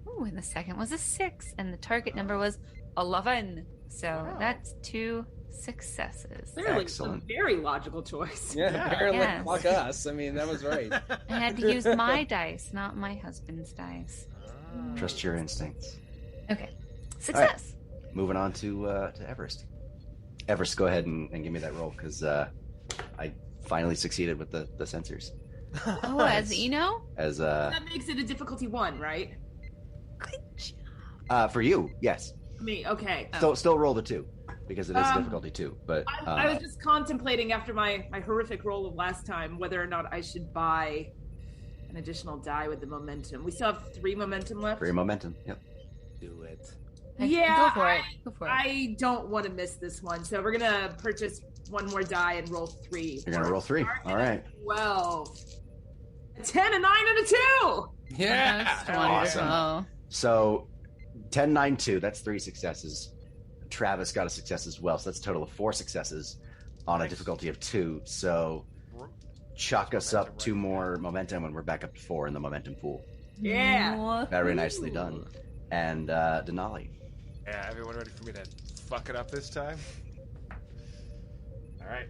Ooh, and the second was a 6, and the target number was 11. So that's 2 successes. Clearly, Excellent. a very logical choice. Yeah, apparently, Yes. fuck us. I mean, that was right. I had to use my dice, not my husband's dice. Trust your instincts. Okay, success. Moving on to Everest. Everest, go ahead and give me that roll, because I finally succeeded with the sensors. Oh, as Eno? As That makes it a difficulty 1, right? Good job. for you, yes. Me, okay. Still roll the 2, because it is difficulty 2. But I was just contemplating after my horrific roll of last time whether or not I should buy an additional die with the momentum. We still have 3 momentum left. 3 momentum. Yep. Do it. Yeah, Go for it. Go for it. I don't want to miss this one, so we're gonna purchase 1 more die and roll 3. You're gonna roll 3. All right. 12. A 10, a 9, and a 2! Yeah. That's Awesome. wonderful. So 10, 9, 2. That's 3 successes. Travis got a success as well, so that's a total of 4 successes on a difficulty of 2. So chuck us up 2 more momentum, and we're back up to 4 in the momentum pool. Yeah. Very nicely done. And Denali. Yeah, everyone ready for me to fuck it up this time? Alright.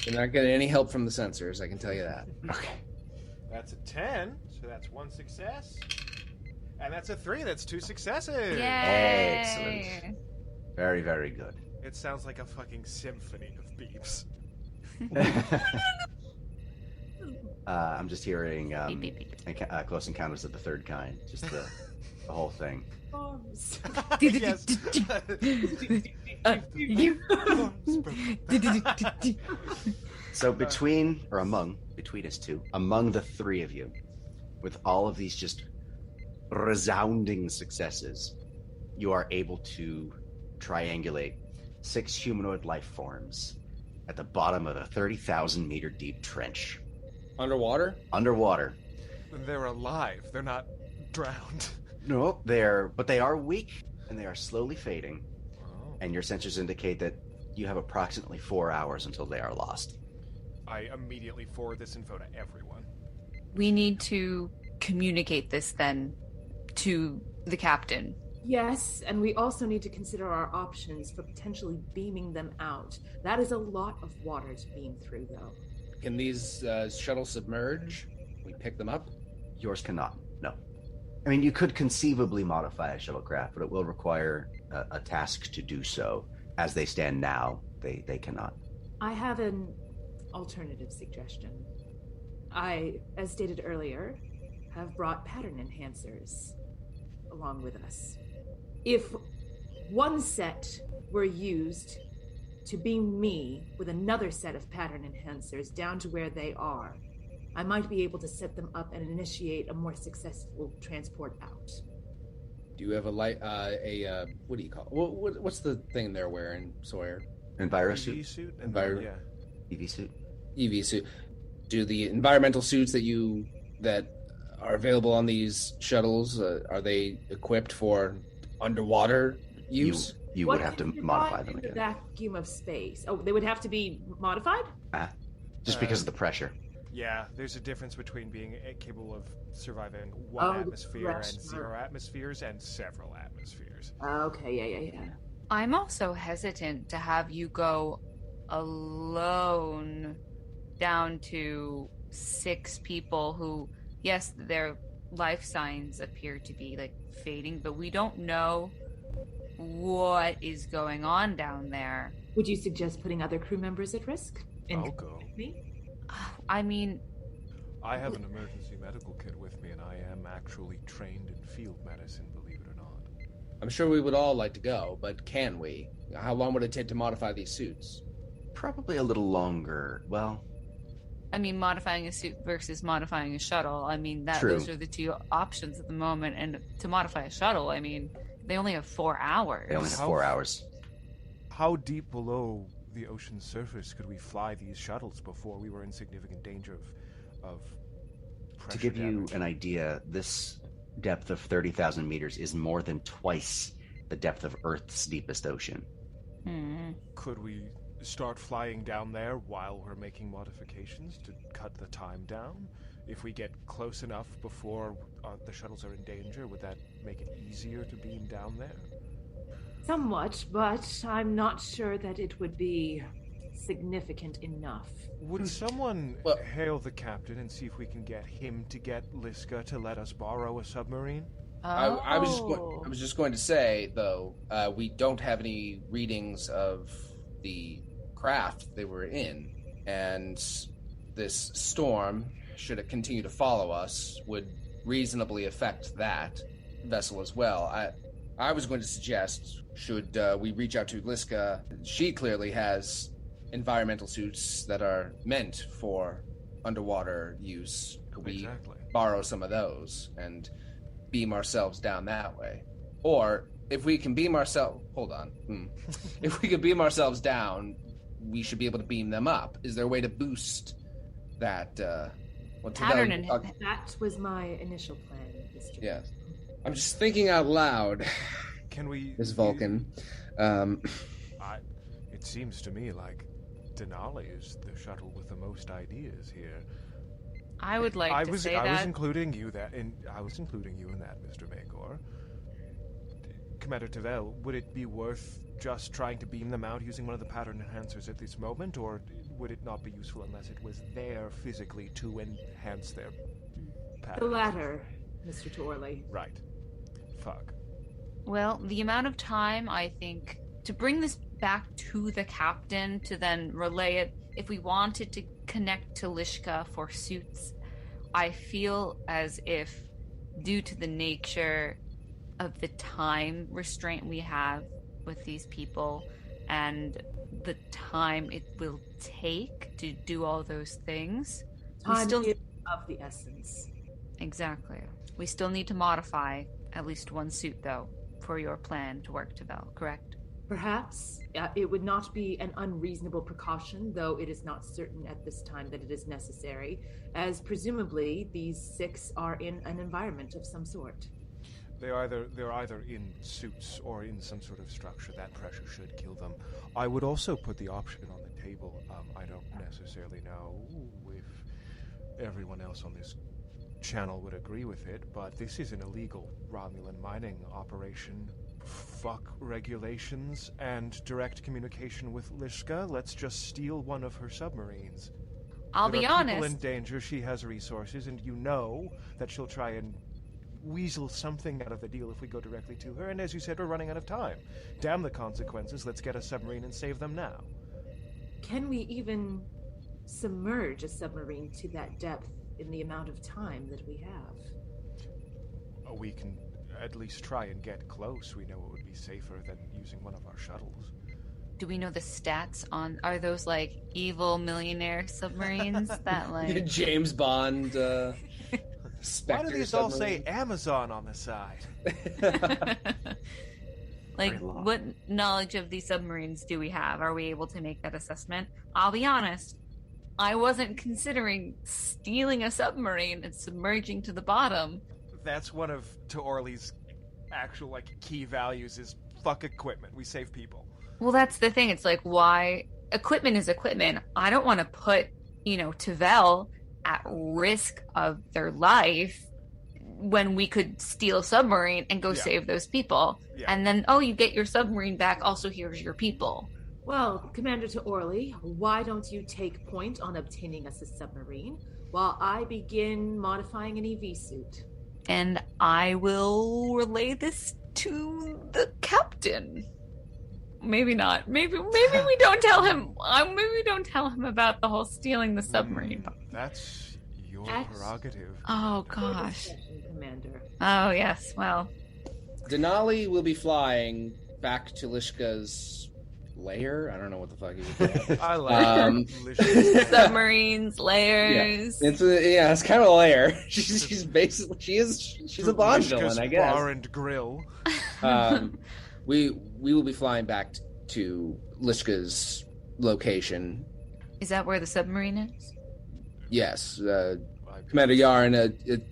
You're not getting any help from the sensors, I can tell you that. Okay. That's a 10, so that's 1 success. And that's a 3, that's 2 successes. Yay. Excellent. Very, very good. It sounds like a fucking symphony of beeps. I'm just hearing Beep, beep, beep. Close Encounters of the Third Kind. Just the whole thing. Yes. So between us two, among the 3 of you, with all of these just resounding successes, you are able to triangulate 6 humanoid life forms at the bottom of a 30,000 meter deep trench. Underwater? Underwater. They're alive. They're not drowned. No, they are weak, and they are slowly fading. Oh. And your sensors indicate that you have approximately 4 hours until they are lost. I immediately forward this info to everyone. We need to communicate this then to the captain. Yes, and we also need to consider our options for potentially beaming them out. That is a lot of water to beam through, though. Can these shuttles submerge? Can we pick them up? Yours cannot, no. I mean, you could conceivably modify a shuttlecraft, but it will require a task to do so. As they stand now, they cannot. I have an alternative suggestion. I, as stated earlier, have brought pattern enhancers along with us. If one set were used to beam me with another set of pattern enhancers down to where they are, I might be able to set them up and initiate a more successful transport out. Do you have a light? What do you call it? What's the thing they're wearing, Sawyer? Enviro EV suit? suit? And Enviro- yeah. EV suit? EV suit. Do the environmental suits that are available on these shuttles, are they equipped for underwater use? You would have to modify them in the again. vacuum of space. Oh, they would have to be modified? Just because of the pressure. Yeah, there's a difference between being capable of surviving one atmosphere and pressure. 0 atmospheres and several atmospheres. Okay, yeah. I'm also hesitant to have you go alone down to 6 people who, yes, their life signs appear to be like fading, but we don't know what is going on down there. Would you suggest putting other crew members at risk? I'll go. Me? I mean, I have an emergency medical kit with me, and I am actually trained in field medicine, believe it or not. I'm sure we would all like to go, but can we? How long would it take to modify these suits? Probably a little longer. Well, I mean, modifying a suit versus modifying a shuttle. I mean, True. those are the 2 options at the moment. And to modify a shuttle, I mean, they only have 4 hours. they only have 4 hours. How deep below the ocean's surface could we fly these shuttles before we were in significant danger of pressure To give you damage? an idea, this depth of 30,000 meters is more than twice the depth of Earth's deepest ocean. Could we start flying down there while we're making modifications to cut the time down? If we get close enough before the shuttles are in danger, would that make it easier to beam down there? Somewhat, but I'm not sure that it would be significant enough. Would someone Well- hail the captain and see if we can get him to get Lishka to let us borrow a submarine? I was just going to say, though, we don't have any readings of the craft they were in, and this storm, should it continue to follow us, would reasonably affect that vessel as well. I was going to suggest, should we reach out to Lishka? She clearly has environmental suits that are meant for underwater use. Could we Exactly. borrow some of those and beam ourselves down that way? Or if we can beam ourselves, if we can beam ourselves down, we should be able to beam them up. Is there a way to boost that? Pattern and That was my initial plan, Mr. Yeah, I'm just thinking out loud. Can we... Miss Vulcan. It seems to me like Denali is the shuttle with the most ideas here. I would like I to was say that. including you in that, Mr. Maegor. Commander Tavel, would it be worth just trying to beam them out using one of the pattern enhancers at this moment, or would it not be useful unless it was there physically to enhance their pattern? The latter, Mr. Torley. Right. Fuck. Well, the amount of time, I think, to bring this back to the captain to then relay it, if we wanted to connect to Lishka for suits, I feel as if, due to the nature of the time restraint we have with these people and the time it will take to do all those things, Time still... is of the essence. Exactly. We still need to modify at least one suit, though, for your plan to work to Vel, correct? Perhaps it would not be an unreasonable precaution, though it is not certain at this time that it is necessary, as presumably these 6 are in an environment of some sort. They're either in suits or in some sort of structure. That pressure should kill them. I would also put the option on the table. I don't necessarily know if everyone else on this channel would agree with it, but this is an illegal Romulan mining operation. Fuck regulations and direct communication with Lishka. Let's just steal one of her submarines. I'll There be are people honest. in danger. She has resources, and you know that she'll try and weasel something out of the deal if we go directly to her. And as you said, we're running out of time. Damn the consequences. Let's get a submarine and save them now. Can we even submerge a submarine to that depth in the amount of time that we have? We can at least try and get close. We know it would be safer than using one of our shuttles. Do we know the stats on... Are those, like, evil millionaire submarines that, like... James Bond, Spectre Why do these all submarine? say Amazon on the side? Like, Very long. what knowledge of these submarines do we have? Are we able to make that assessment? I'll be honest, I wasn't considering stealing a submarine and submerging to the bottom. That's one of Orly's actual, like, key values is fuck equipment. We save people. Well, that's the thing. It's like, why? Equipment is equipment. I don't want to put, Tavel at risk of their life when we could steal a submarine and go save those people. Yeah. And then, you get your submarine back. Also, here's your people. Well, Commander to Orly, why don't you take point on obtaining us a submarine while I begin modifying an EV suit? And I will relay this to the captain. Maybe not. Maybe we don't tell him. Maybe we don't tell him about the whole stealing the submarine. That's your prerogative. Oh gosh. Commander. Oh yes. Well, Denali will be flying back to Lishka's lair. I don't know what the fuck he would call it. I like submarines, layers. It's kind of a lair. She's basically she's a Bond villain, I guess. Bar and grill. We will be flying back to Lishka's location. Is that where the submarine is? Yes, Commander Yarin.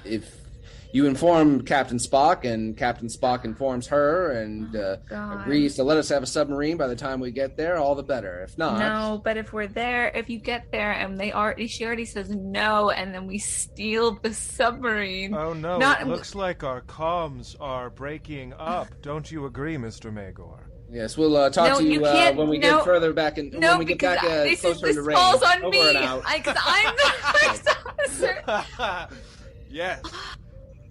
If you inform Captain Spock, and Captain Spock informs her, and agrees to let us have a submarine by the time we get there, all the better. If not, no. But if we're there, if you get there, and she already says no, and then we steal the submarine. Oh no! It looks like our comms are breaking up. Don't you agree, Mr. Maegor? Yes, we'll talk to you when we get further back in. When we get back closer to range. Falls on Over me and out. because I'm the first officer.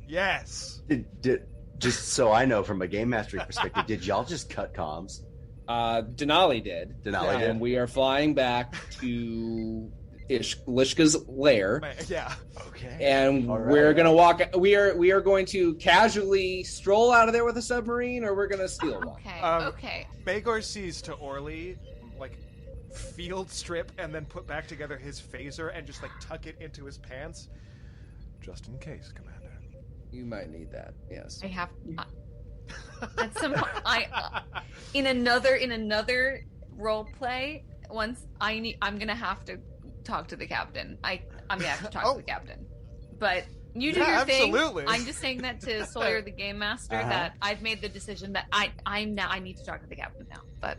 Yes. Did just so I know from a game mastering perspective, did y'all just cut comms? Denali did. And we are flying back to Lishka's lair. Yeah. Okay. And we're gonna walk. We are going to casually stroll out of there with a submarine, or we're gonna steal one. Okay. Maegor sees to Orly, like, field strip and then put back together his phaser and just, like, tuck it into his pants, just in case, Commander. You might need that. Yes. I have. At some point, in another role play, I'm gonna have to talk to the captain. I'm gonna have to talk to the captain. But you do your thing. Absolutely. I'm just saying that to Sawyer, the game master, that I've made the decision that I need to talk to the captain now. But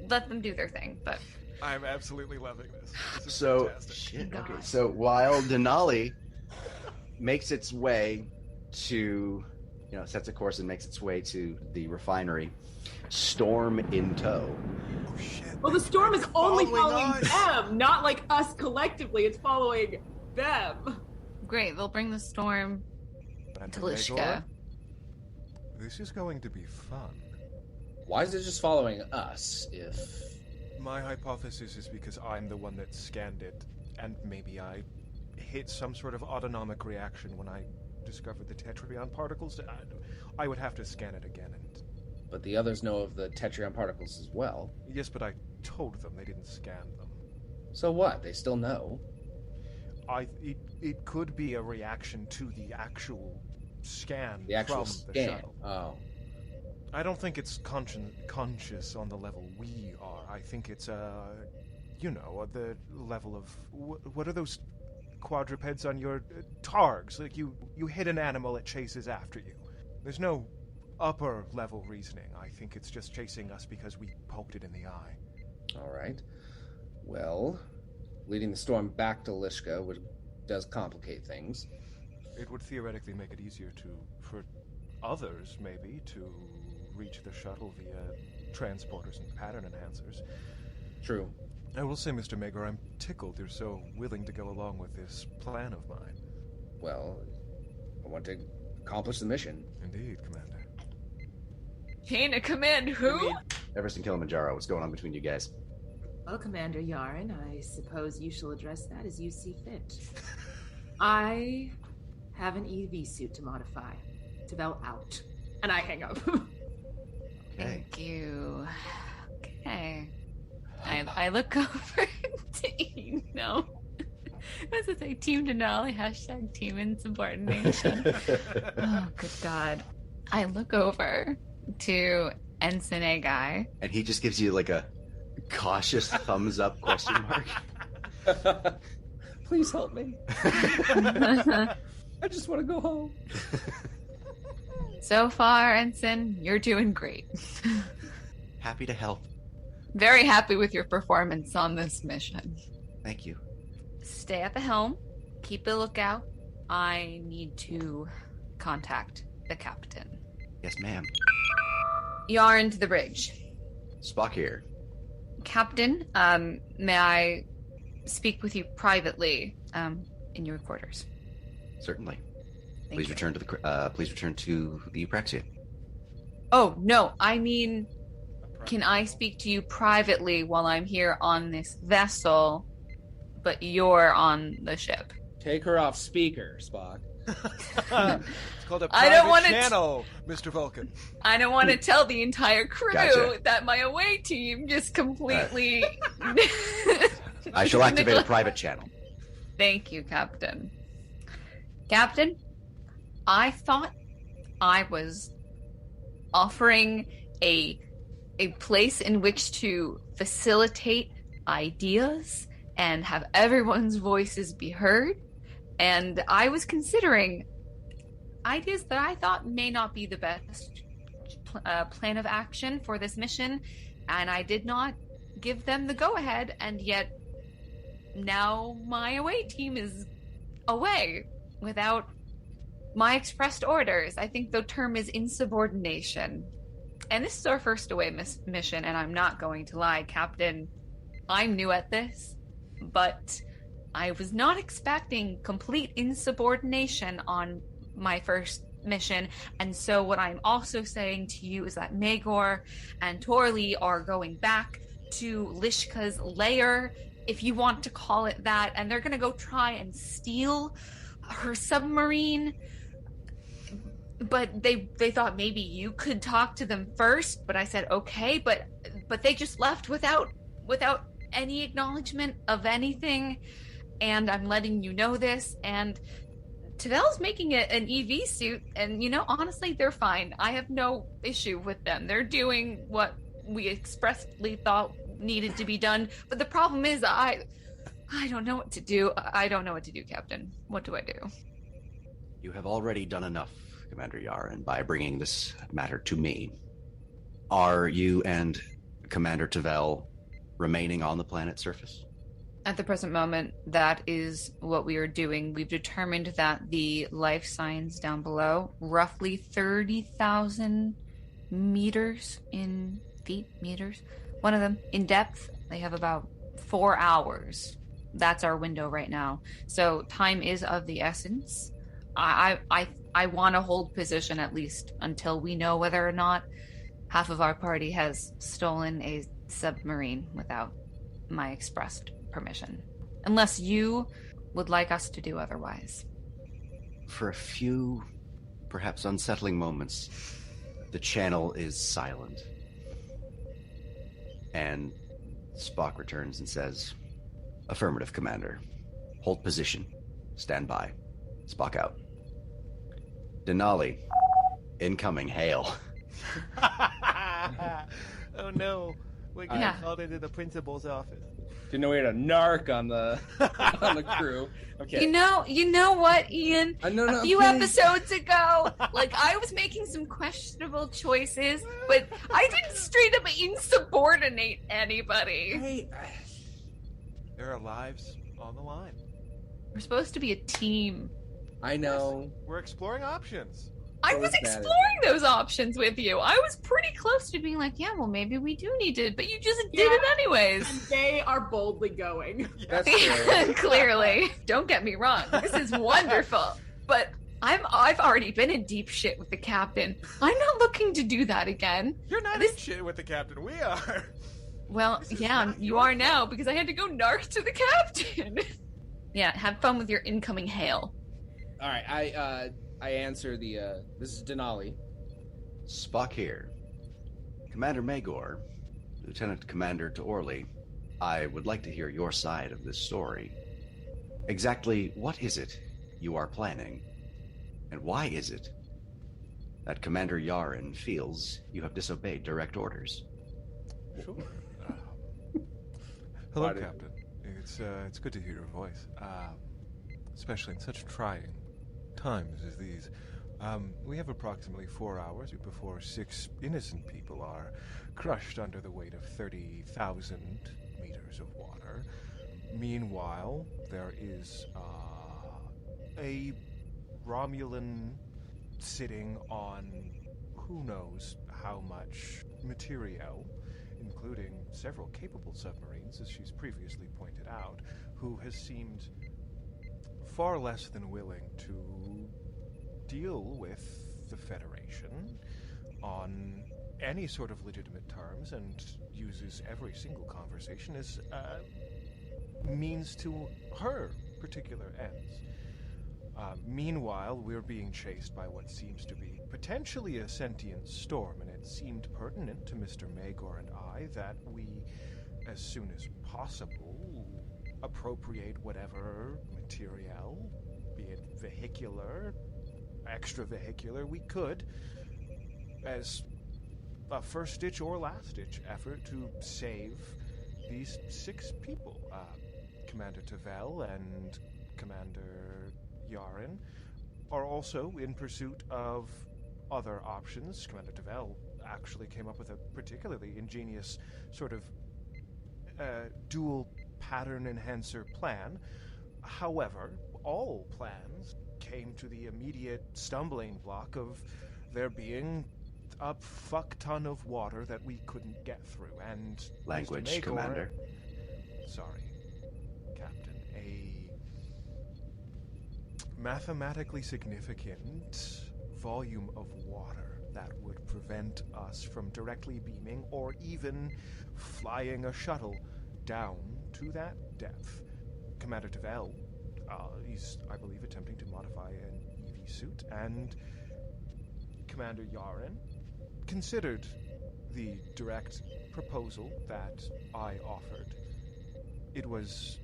let them do their thing. But I'm absolutely loving this. This is So fantastic. shit. Okay. So while Denali makes its way to, sets a course and makes its way to the refinery, Storm in tow. Oh shit. Well, the storm is only following us. them, not like us collectively. It's following them. great, they'll bring the storm to Lishka. Maegor, this is going to be fun. Why is it just following us? If My hypothesis is because I'm the one that scanned it, and maybe I hit some sort of autonomic reaction when I discovered the tetryon particles. I would have to scan it again. But the others know of the tetryon particles as well. Yes, but I told them they didn't scan them. So what? They still know. It could be a reaction to the actual scan The actual from scan. the shuttle. Oh. I don't think it's conscious on the level we are. I think it's the level of what are those quadrupeds on your targs? Like you hit an animal, it chases after you. There's no upper level reasoning. I think it's just chasing us because we poked it in the eye. All right. Well, leading the storm back to Lishka does complicate things. It would theoretically make it easier for others, maybe, to reach the shuttle via transporters and pattern enhancers. True. I will say, Mr. Maegor, I'm tickled you're so willing to go along with this plan of mine. Well, I want to accomplish the mission. Indeed, Commander. Chain of command, who? Everest Kilimanjaro, what's going on between you guys? Well, Commander Yarin, I suppose you shall address that as you see fit. I have an EV suit to modify. Tavell out. And I hang up. Thank you. Okay. I look over to, what's it say? Team Denali, # team insubordination. Oh, good God. I look over to Ensign guy. And he just gives you like a cautious thumbs up question mark. Please help me. I just want to go home. So far, Ensign, you're doing great. Happy to help. Very happy with your performance on this mission. Thank you. Stay at the helm. Keep a lookout. I need to contact the captain. Yes, ma'am. Yarin to the bridge. Spock here. Captain, may I speak with you privately in your quarters? Certainly. Thank Please you. return to the Praxia. Oh, no, I mean, can I speak to you privately while I'm here on this vessel, but you're on the ship? Take her off speaker, Spock. It's called a I don't private wanna channel, Mr. Vulcan. I don't want to tell the entire crew Gotcha. that my away team just completely... I shall activate a private channel. Thank you, Captain. Captain, I thought I was offering a place in which to facilitate ideas and have everyone's voices be heard. And I was considering ideas that I thought may not be the best plan of action for this mission. And I did not give them the go-ahead. And yet now my away team is away without my expressed orders. I think the term is insubordination. And this is our first away mission, and I'm not going to lie, Captain. I'm new at this, but I was not expecting complete insubordination on my first mission. And so what I'm also saying to you is that Maegor and Torley are going back to Lishka's lair, if you want to call it that, and they're going to go try and steal her submarine. But they thought maybe you could talk to them first, but I said okay, but they just left without any acknowledgement of anything, and I'm letting you know this. And Tavel's making an EV suit, and honestly, they're fine. I have no issue with them. They're doing what we expressly thought needed to be done. But the problem is, I don't know what to do. I don't know what to do, Captain. What do I do? You have already done enough, Commander Yarin, by bringing this matter to me. Are you and Commander Tavel remaining on the planet's surface? At the present moment, that is what we are doing. We've determined that the life signs down below, roughly 30,000 meters in meters, one of them in depth, they have about 4 hours. That's our window right now. So time is of the essence. I want to hold position at least until we know whether or not half of our party has stolen a submarine without my expressed permission. Unless you would like us to do otherwise. For a few, perhaps unsettling moments, the channel is silent. And Spock returns and says, "Affirmative, Commander. Hold position. Stand by. Spock out. Denali, incoming, hail." Oh no, we're getting Yeah. called into the principal's office. Didn't know we had a narc on the on the crew. Okay. You know what, Ian? No, A few episodes ago, I was making some questionable choices, but I didn't straight up insubordinate anybody. Hey, There are lives on the line. We're supposed to be a team. I know. We're exploring options. I What was was that? exploring those options with you. I was pretty close to being like, yeah, well, maybe we do need to, but you just did it anyways. They are boldly going. That's fair. Clearly. Don't get me wrong. This is wonderful. But I've already been in deep shit with the captain. I'm not looking to do that again. You're not in shit with the captain. We are. Well, yeah, you are now because I had to go narc to the captain. Yeah, have fun with your incoming hail. All right, I answer the. This is Denali. Spock here. Commander Maegor, Lieutenant Commander Torley, I would like to hear your side of this story. Exactly what is it you are planning? And why is it that Commander Yarin feels you have disobeyed direct orders. Sure. Hello, Captain. It's good to hear your voice, especially in such trying times as these. We have approximately 4 hours before 6 innocent people are crushed under the weight of 30,000 meters of water. Meanwhile, there is a Romulan sitting on who knows how much material, including several capable submarines, as she's previously pointed out, who has seemed far less than willing to deal with the Federation on any sort of legitimate terms, and uses every single conversation as means to her particular ends. Meanwhile, we're being chased by what seems to be potentially a sentient storm, and it seemed pertinent to Mr. Maegor and I that we, as soon as possible, appropriate whatever material, be it vehicular, extravehicular, we could, as a first-ditch or last-ditch effort to save these 6 people. Commander Tavel and Commander Yarin are also in pursuit of other options. Commander Tavel actually came up with a particularly ingenious sort of dual pattern enhancer plan. However, all plans came to the immediate stumbling block of there being a fuck ton of water that we couldn't get through, and Language, Mr. Maegor, Commander. Sorry, Captain. A mathematically significant volume of water that would prevent us from directly beaming or even flying a shuttle down to that depth. Commander Tavel, he's, I believe, attempting to modify an EV suit, and Commander Yarin considered the direct proposal that I offered. It was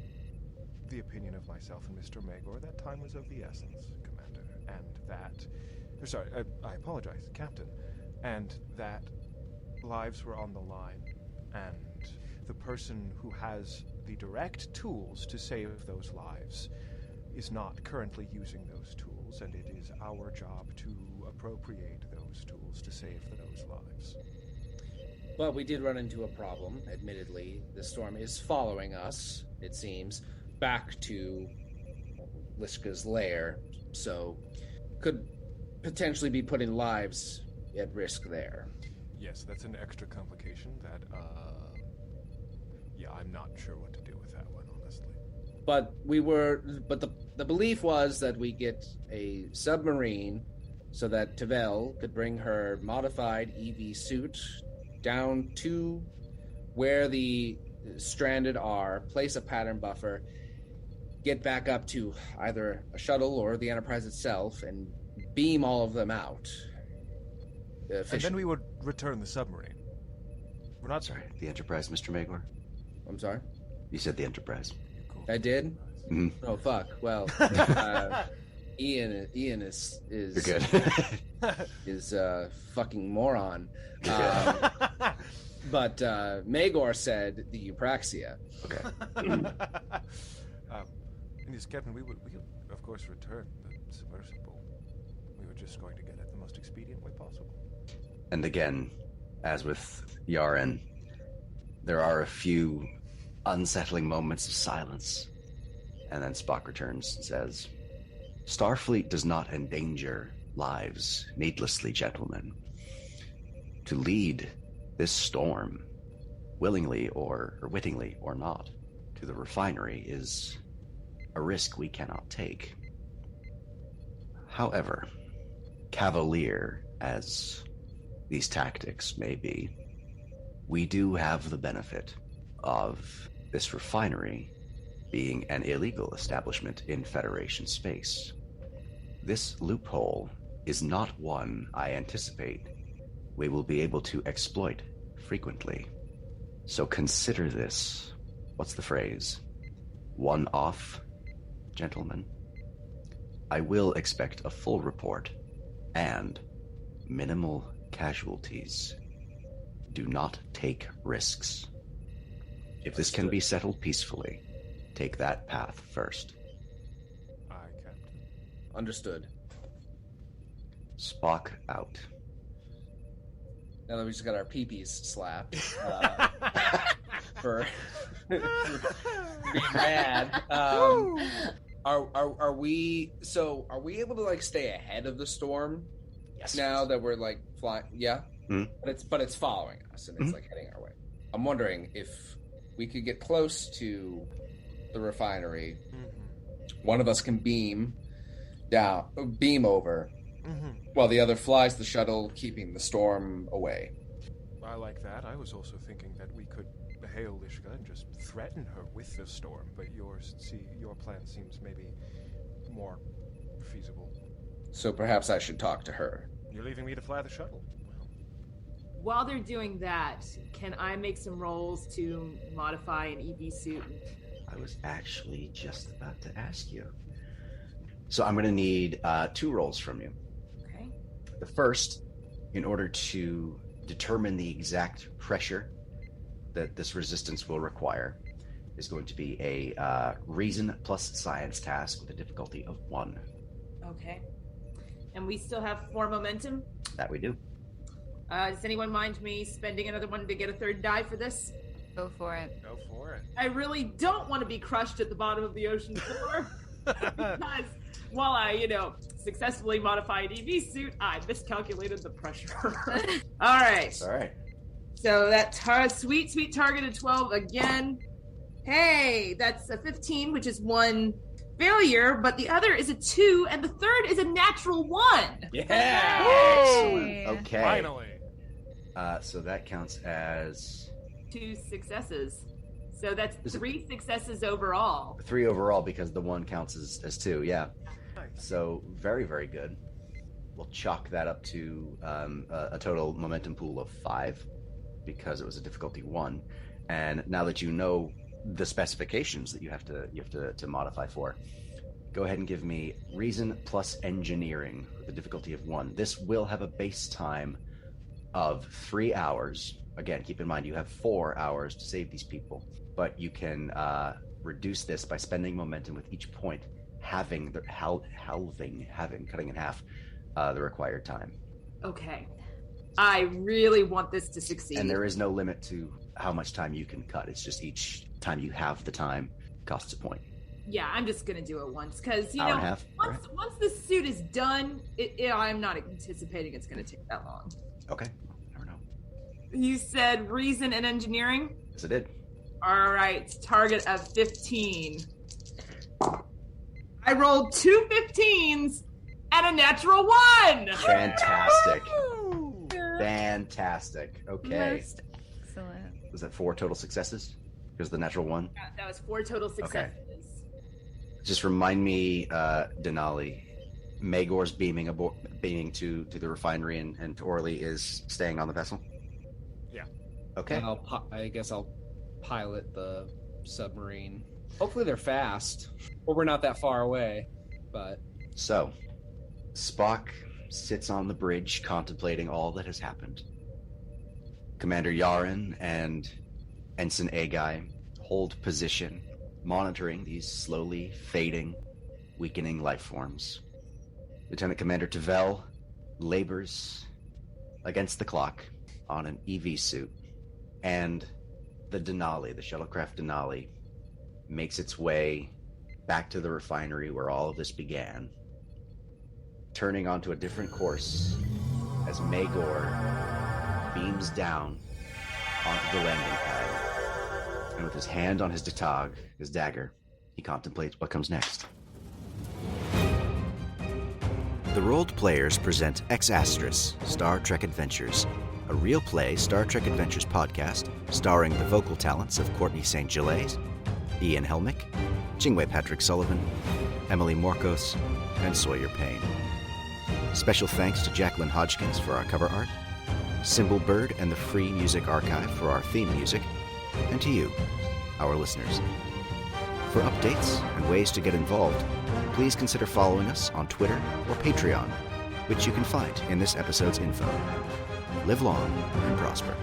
the opinion of myself and Mr. Maegor that time was of the essence, Commander, and that... Sorry, I apologize, Captain. And that lives were on the line, and the person who has the direct tools to save those lives is not currently using those tools, and it is our job to appropriate those tools to save those lives. But we did run into a problem, admittedly. The storm is following us, it seems, back to Lishka's lair, so could potentially be putting lives at risk there. Yes, that's an extra complication that, yeah, I'm not sure what to do with that one, honestly. But the belief was that we get a submarine so that Tavel could bring her modified EV suit down to where the stranded are, place a pattern buffer, get back up to either a shuttle or the Enterprise itself, and beam all of them out. And then we would return the submarine. We're not... Sorry, the Enterprise, Mr. Maegor? I'm sorry? You said the Enterprise. Cool. I did? Mm-hmm. Oh, fuck. Well, Ian is You're good. is a fucking moron. But Maegor said the Eupraxia. Okay. And yes, Captain, we would, of course, return the submersible. We were just going to get it the most expedient way possible. And again, as with Yarin, there are a few unsettling moments of silence. And then Spock returns and says, Starfleet does not endanger lives needlessly, gentlemen. To lead this storm, willingly or wittingly or not, to the refinery is a risk we cannot take. However, cavalier as these tactics may be, we do have the benefit of this refinery being an illegal establishment in Federation space. This loophole is not one I anticipate we will be able to exploit frequently. So consider this, what's the phrase? One-off, gentlemen. I will expect a full report, and minimal casualties. Do not take risks. If this can be settled peacefully, take that path first. Aye, Captain. Understood. Spock out. Now that we just got our peepees slapped for being bad. Are we able to like stay ahead of the storm? Yes. Now that we're like flying, yeah. Mhm. But it's following us and it's like heading our way. I'm wondering if we could get close to the refinery. One of us can beam over, while the other flies the shuttle, keeping the storm away. I like that. I was also thinking that we could hail Lishka and just threaten her with the storm, but your plan seems maybe more feasible. So perhaps I should talk to her. You're leaving me to fly the shuttle. Well, While they're doing that, can I make some rolls to modify an EV suit? I was actually just about to ask you. So I'm going to need 2 rolls from you. Okay. The first, in order to determine the exact pressure that this resistance will require, is going to be a reason plus science task with a difficulty of 1. Okay. And we still have 4 momentum? That we do. Does anyone mind me spending another one to get a 3rd die for this? Go for it. go for it. I really don't want to be crushed at the bottom of the ocean floor. Because while I, successfully modified EV suit, I miscalculated the pressure. All right. All right. So that sweet targeted 12 again. Hey, that's a 15, which is 1 failure, but the other is a 2, and the third is a natural 1. Yeah. Excellent. Okay. Finally. So that counts as 2 successes. So that's 3 successes overall. 3 overall because the 1 counts as 2. Yeah. Nice. So very, very good. We'll chalk that up to a total momentum pool of 5 because it was a difficulty 1. And now that you know the specifications that you have to modify for, go ahead and give me reason plus engineering with a difficulty of 1. This will have a base time of 3 hours. Again, keep in mind you have 4 hours to save these people, but you can reduce this by spending momentum with each point, cutting in half the required time. Okay. I really want this to succeed. And there is no limit to how much time you can cut. It's just each time you have the time costs a point. Yeah, I'm just gonna do it once because Hour and a half. once the suit is done, I'm not anticipating it's gonna take that long. Okay. Never know. You said reason and engineering. Yes, I did. All right, target of 15. I rolled 2 15s and a natural 1. Fantastic. Fantastic. Okay. Most excellent. Was that 4 total successes? Because the natural 1? Yeah, that was 4 total successes. Just remind me, Denali, Maegor's beaming to the refinery and Orly is staying on the vessel? Yeah. Okay. And I guess I'll pilot the submarine. Hopefully they're fast. Or we're not that far away, but... So, Spock sits on the bridge contemplating all that has happened. Commander Yarin and Ensign Agai hold position, monitoring these slowly fading, weakening life forms. Lieutenant Commander Tavel labors against the clock on an EV suit, and the Denali, the shuttlecraft Denali, makes its way back to the refinery where all of this began, turning onto a different course as Maegor beams down onto the landing pad, and with his hand on his dagger, he contemplates what comes next. The Rolde players present Ex Astris, Star Trek Adventures, a real play Star Trek Adventures podcast starring the vocal talents of Courtney St. Gelais, Ian Helmick, Chingwe Padraig Sullivan, Emily Morcos, and Sawyer Paine. Special thanks to Jaclyn Hodgkins for our cover art, Symbol Bird and the Free Music Archive for our theme music, and to you, our listeners. For updates and ways to get involved, please consider following us on Twitter or Patreon. which you can find in this episode's info. Live long and prosper.